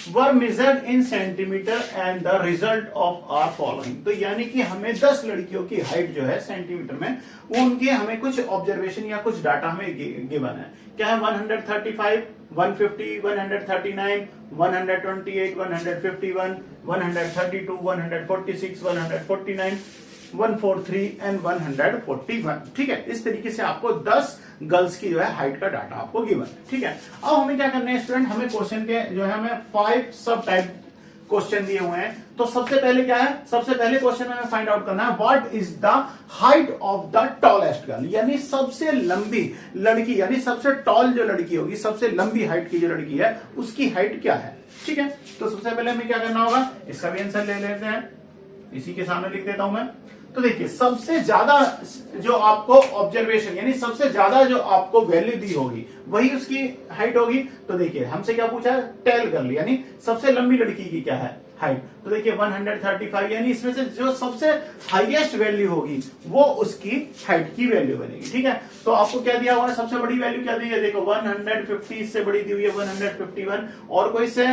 were measured in centimeter and the result of are following. तो यानी कि हमें 10 लड़कियों की हाइट जो है सेंटीमीटर में, वो उनके हमें कुछ ऑब्जर्वेशन या कुछ डाटा हमें गिवन है। क्या है 135, 150, 139, 128, 151, 132, 146, 149, 143 एंड 141, ठीक है। इस तरीके से आपको 10 गर्ल्स की जो है हाइट का डाटा आपको गिवन है, ठीक है। अब हमें क्या करना है स्टूडेंट, हमें क्वेश्चन के जो है हमें 5 सब टाइप क्वेश्चन दिए हुए हैं। तो सबसे पहले क्या है, सबसे पहले क्वेश्चन में हमें फाइंड आउट करना है what is the height of the tallest girl, यानी सबसे लंबी लड़की, यानी सबसे टॉल जो लड़की होगी, सबसे लंबी हाइट की जो लड़की है उसकी हाइट क्या है, ठीक है। तो सबसे पहले हमें क्या करना होगा, इसका भी आंसर ले लेते हैं, इसी के सामने लिख देता हूं मैं। तो देखिए सबसे ज्यादा जो आपको ऑब्जर्वेशन, यानी सबसे ज्यादा जो आपको वैल्यू दी होगी वही उसकी हाइट होगी। तो देखिए हमसे क्या पूछा है, टेल गर्ल, यानी सबसे लंबी लड़की की क्या है हाइट। तो देखिए 135, यानी इसमें से जो सबसे हाईएस्ट वैल्यू होगी वो उसकी हाइट की वैल्यू बनेगी, ठीक है। तो आपको क्या दिया हुआ है, सबसे बड़ी वैल्यू क्या दी है, देखो 150 से बड़ी दी हुई है 151, और कोई से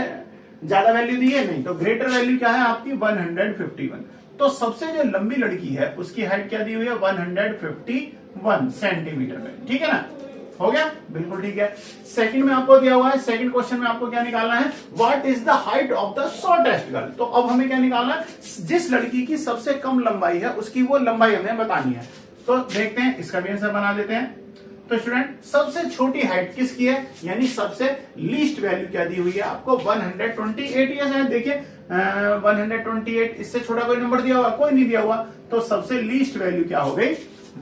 ज्यादा वैल्यू दी है नहीं, तो ग्रेटर वैल्यू क्या है आपकी 151। तो सबसे जो लंबी लड़की है उसकी हाइट क्या दी हुई है 151 सेंटीमीटर में, ठीक है ना, हो गया, बिल्कुल ठीक है। सेकंड में आपको दिया हुआ है, सेकंड क्वेश्चन में आपको क्या निकालना है, what is the height of the shortest girl. तो अब हमें क्या निकालना है, जिस लड़की की सबसे कम लंबाई है उसकी वो लंबाई हमें बतानी है। तो देखते हैं, इसका भी आंसर बना देते हैं। तो स्टूडेंट सबसे छोटी हाइट किसकी है, यानी सबसे लीस्ट वैल्यू क्या दी हुई है आपको 128, या शायद देखिए 128, इससे छोटा कोई नंबर दिया हुआ, कोई नहीं दिया हुआ। तो सबसे लीस्ट वैल्यू क्या हो गई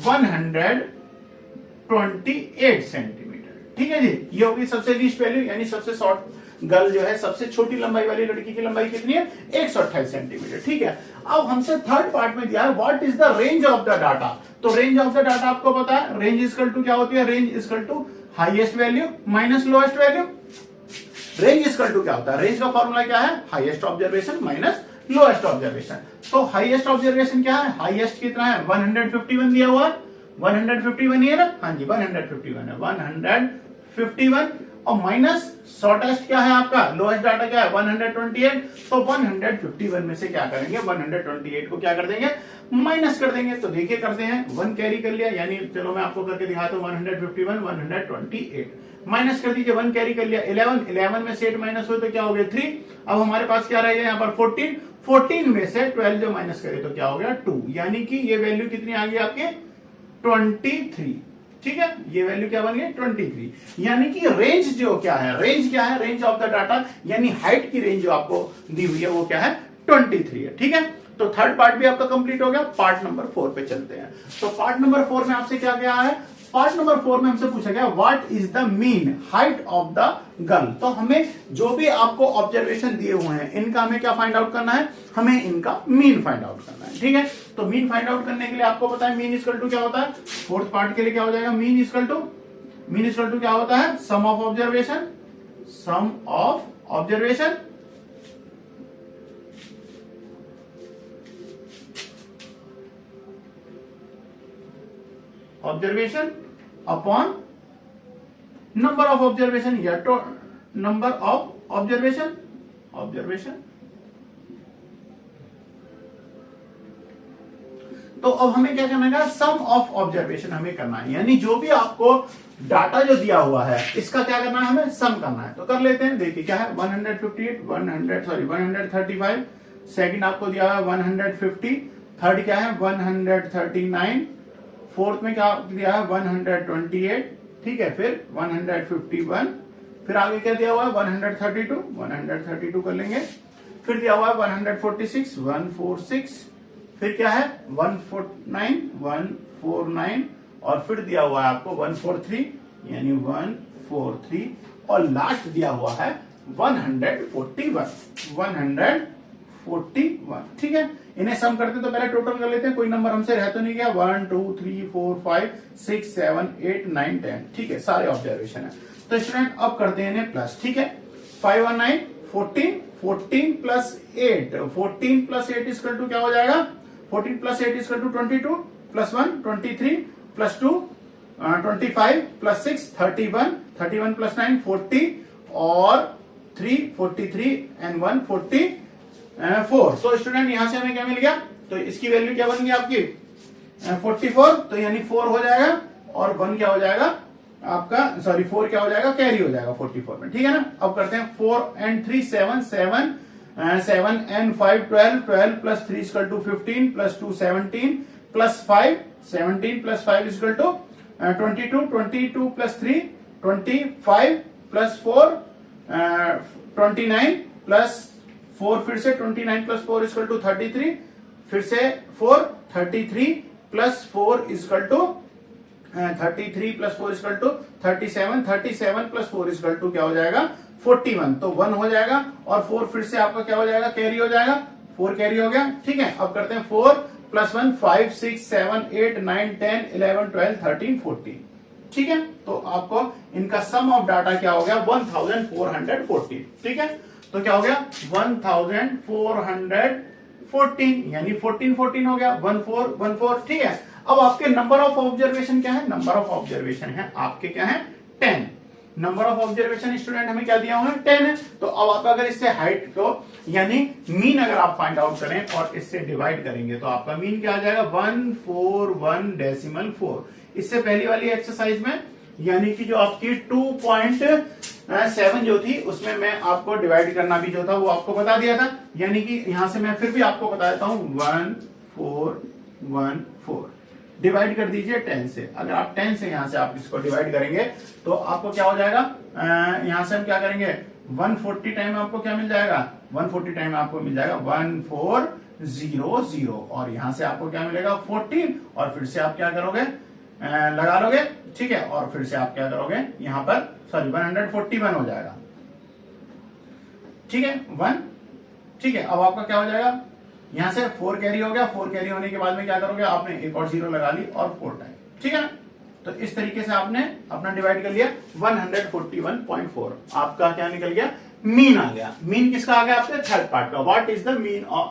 128 सेंटीमीटर, ठीक है जी। ये होगी सबसे लीस्ट वैल्यू, यानी सबसे शॉर्ट गर्ल जो है, सबसे छोटी लंबाई वाली लड़की की लंबाई कितनी है 128 सेंटीमीटर, ठीक है। अब हमसे थर्ड पार्ट में दिया है what is the range of the data. तो रेंज ऑफ द डाटा आपको पता है, रेंज इक्वल टू क्या होती है, range equal to highest value minus lowest value. Range equal to क्या होता है, रेंज का फॉर्मूला क्या है, highest observation minus lowest observation. तो हाईएस्ट ऑब्जर्वेशन क्या है, हाईएस्ट कितना है 151 दिया हुआ है, 151 ही है ना, हाँ जी 151 है, 151 और माइनस शॉर्टेस्ट क्या है आपका, लोएस्ट डाटा क्या है 128। तो 151 में से क्या करेंगे, 128 को क्या कर देंगे, माइनस कर देंगे। तो देखिए करते हैं, 1 कैरी कर लिया, यानी चलो मैं आपको करके दिखाता हूं, 151 128 माइनस कर दीजिए, 1 कैरी कर लिया, 11 में से 8 माइनस हो तो क्या हो गया 3। अब हमारे पास क्या रहेगा यहाँ पर 14 में से 12 जो माइनस करे तो क्या हो गया 2, यानी कि ये वैल्यू कितनी आ गई आपके 23। ठीक है, ये वैल्यू क्या बन गई 23, यानी कि रेंज जो क्या है, रेंज क्या है, रेंज ऑफ द डाटा यानी हाइट की रेंज जो आपको दी हुई है वो क्या है 23 है। ठीक है, तो थर्ड पार्ट भी आपका कंप्लीट हो गया। पार्ट नंबर 4 पे चलते हैं। तो पार्ट नंबर 4 में आपसे क्या क्या है, पार्ट नंबर 4 में हमसे पूछा गया what is the mean height of the girl. तो हमें जो भी आपको ऑब्जर्वेशन दिए हुए हैं इनका हमें क्या फाइंड आउट करना है, हमें इनका मीन फाइंड आउट करना है। ठीक है, तो मीन फाइंड आउट करने के लिए आपको पता है मीन इक्वल टू क्या होता है, फोर्थ पार्ट के लिए क्या हो जाएगा, मीन इक्वल टू क्या होता है, sum of observation upon number of observation या तो नंबर ऑफ ऑब्जर्वेशन। तो अब हमें क्या करना है, सम ऑफ ऑब्जर्वेशन हमें करना है, यानी जो भी आपको डाटा जो दिया हुआ है इसका क्या करना है, हमें सम करना है। तो कर लेते हैं, देखिए क्या है 135, सेकंड आपको दिया है 150, थर्ड क्या है 139, फोर्थ में क्या दिया है 128, ठीक है, फिर 151, फिर आगे क्या दिया हुआ है 132 कर लेंगे, फिर दिया हुआ है 146, फिर क्या है 149 और फिर दिया हुआ है आपको 143 यानी 143 और लास्ट दिया हुआ है 141। ठीक है, इन्हें सम करते तो पहले टोटल कर लेते हैं, कोई नंबर हमसे रह तो नहीं गया, 1 2 3 4 5 6 7 8 9 10। ठीक है, सारे ऑब्जर्वेशन है। तो स्टूडेंट अब करते हैं इन्हें प्लस। ठीक है, 5 और 9 14 प्लस 8 इक्वल टू क्या हो जाएगा, 14 plus 8 equal to 22 plus 1 23 plus 2 25 plus 6 31 plus 9 40 और 3 43 एंड 1 44। तो स्टूडेंट यहां से हमें क्या मिल गया, तो इसकी वैल्यू क्या बन गई आपकी 44, तो यानी 4 हो जाएगा और 1 क्या हो जाएगा आपका, सॉरी 4 क्या हो जाएगा, कैरी हो जाएगा 44 में। ठीक है ना, अब करते हैं 4 and 3 7 and 5 12 plus 3 equal to 15 plus 2 17 plus 5 17 plus 5 equal to 22 plus 3 25 plus 4 29 plus 4 फिर से 29 प्लस 4 इक्वल टू 33, फिर से 4 33 plus 4 equal to 33 plus 4 equal to 37 plus 4 equal to क्या हो जाएगा 41। तो 1 हो जाएगा और 4 फिर से आपका क्या हो जाएगा, कैरी हो जाएगा, 4 कैरी हो गया। ठीक है, अब करते हैं 4 प्लस 1 5 6 7 8 9 10 11 12 13 14। ठीक है, तो आपको इनका सम ऑफ डाटा क्या हो गया 1440। ठीक है, तो क्या हो गया 1414 यानी 14 हो गया 14। ठीक है, अब आपके नंबर ऑफ ऑब्जर्वेशन क्या है, नंबर ऑफ ऑब्जर्वेशन है आपके क्या है 10। नंबर ऑफ ऑब्जर्वेशन स्टूडेंट हमें क्या दिया हुआ है 10 है। तो अब आप अगर इससे हाइट को यानी मीन अगर आप फाइंड आउट करें और इससे डिवाइड करेंगे तो आपका मीन क्या आ जाएगा 141.4। इससे पहली वाली एक्सरसाइज में यानी कि जो आपकी 2.7 जो थी उसमें मैं आपको डिवाइड करना भी जो था वो आपको बता दिया था, यानी कि यहां से मैं फिर भी आपको बता देता हूं 1414 डिवाइड कर दीजिए 10 से। अगर आप 10 से यहां से आप इसको डिवाइड करेंगे तो आपको क्या हो जाएगा, यहां से हम क्या करेंगे 140 टाइम आपको क्या मिल जाएगा, 140 टाइम आपको मिल जाएगा 1400 और यहां से आपको क्या मिलेगा 14 और फिर से आप क्या करोगे लगा लोगे। ठीक है, और फिर से आप क्या करोगे यहां पर सॉरी 141 हो जाएगा। ठीक है 1। ठीक है, अब आपका क्या हो जाएगा, यहां से 4 कैरी हो गया, 4 कैरी होने के बाद में क्या करोगे आपने एक और 0 लगा ली और 4 टाइम। ठीक है ना, तो इस तरीके से आपने अपना डिवाइड कर लिया 141.4 आपका क्या निकल गया मीन आ गया। मीन किसका आ गया आपके थर्ड पार्ट का, what is the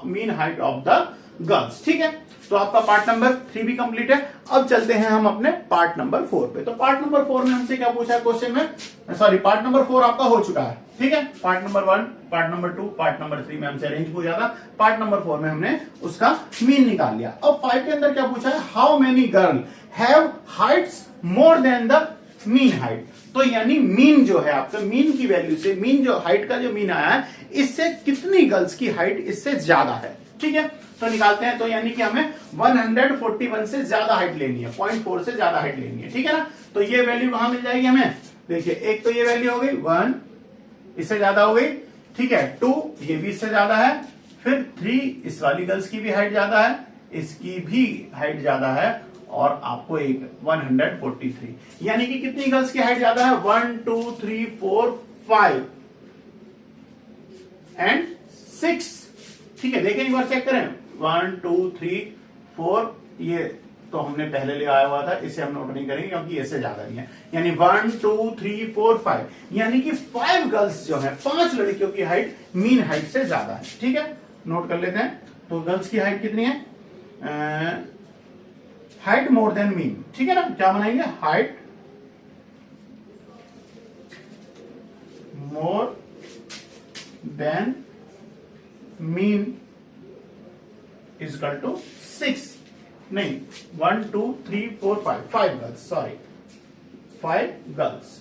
mean height of the girls. ठीक है, तो आपका पार्ट नंबर 3 भी कंप्लीट है। अब चलते हैं हम अपने पार्ट नंबर 4 पे। तो पार्ट नंबर 4 में हमसे क्या पूछा है क्वेश्चन में, सॉरी पार्ट नंबर 4 आपका हो चुका है। ठीक है, part number 1, part number 2, part number 3 में हमसे रेंज पूछा था, पार्ट नंबर 4 में हमने उसका मीन निकाल लिया। अब 5 के अंदर क्या पूछा है, how many girl have Heights more than the mean height. तो यानी मीन जो है आपका, मीन की वैल्यू से, मीन जो हाइट का जो मीन आया है, इससे कितनी गर्ल्स की हाइट इससे ज्यादा है। ठीक है, तो निकालते हैं। तो यानी कि हमें 141 से ज्यादा हाइट लेनी है, 0.4 से ज्यादा हाइट लेनी है। ठीक है ना, तो ये वैल्यू कहां मिल जाएगी हमें, देखिए एक तो ये वैल्यू हो गई 1, इससे ज्यादा हो गई। ठीक है, 2 ये भी इससे ज्यादा है, फिर 3 इस वाली गर्ल्स की भी हाइट ज्यादा है, इसकी भी हाइट ज्यादा है, और आपको एक 143, यानी कि कितनी गर्ल्स की हाइट ज्यादा है, 1 2 3 4 5 एंड 6। ठीक है, देखें एक बार चेक करें, 1 2 3 4, ये तो हमने पहले ले आया हुआ था, इसे हम नोट नहीं करेंगे क्योंकि इससे ज्यादा नहीं है। यानी 1 2 3 4 5, यानी कि 5 गर्ल्स जो है, 5 लड़कियों की हाइट मीन हाइट से ज्यादा है। ठीक है, नोट कर लेते हैं। तो गर्ल्स की हाइट कितनी है, हाइट मोर देन मीन। ठीक है ना, क्या बनाएंगे, height more than mean is equal to 6, नहीं 1 2 3 4 5 गर्ल्स, सॉरी 5 गर्ल्स।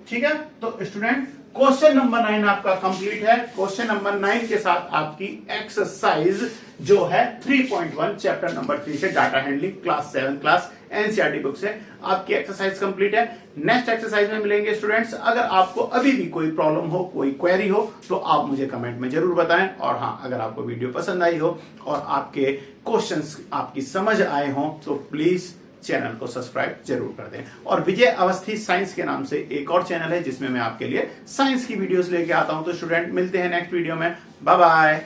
ठीक है, तो स्टूडेंट क्वेश्चन नंबर 9 आपका कंप्लीट है। क्वेश्चन नंबर 9 के साथ आपकी एक्सरसाइज जो है 3.1 चैप्टर नंबर 3 से data handling class 7 class NCERT book से आपकी एक्सरसाइज कंप्लीट है। नेक्स्ट एक्सरसाइज में मिलेंगे स्टूडेंट्स। अगर आपको अभी भी कोई प्रॉब्लम हो, कोई क्वेरी हो, तो आप मुझे कमेंट में जरूर बताएं। और हाँ, अगर आपको वीडियो पसंद आई हो और आपके क्वेश्चंस आपकी समझ आए हो, तो प्लीज चैनल को सब्सक्राइब जरूर कर दें। और विजय अवस्थी साइंस के नाम से एक और चैनल है जिसमें मैं आपके लिए साइंस की वीडियोस लेके आता हूं। तो स्टूडेंट मिलते हैं नेक्स्ट वीडियो में, बाय बाय।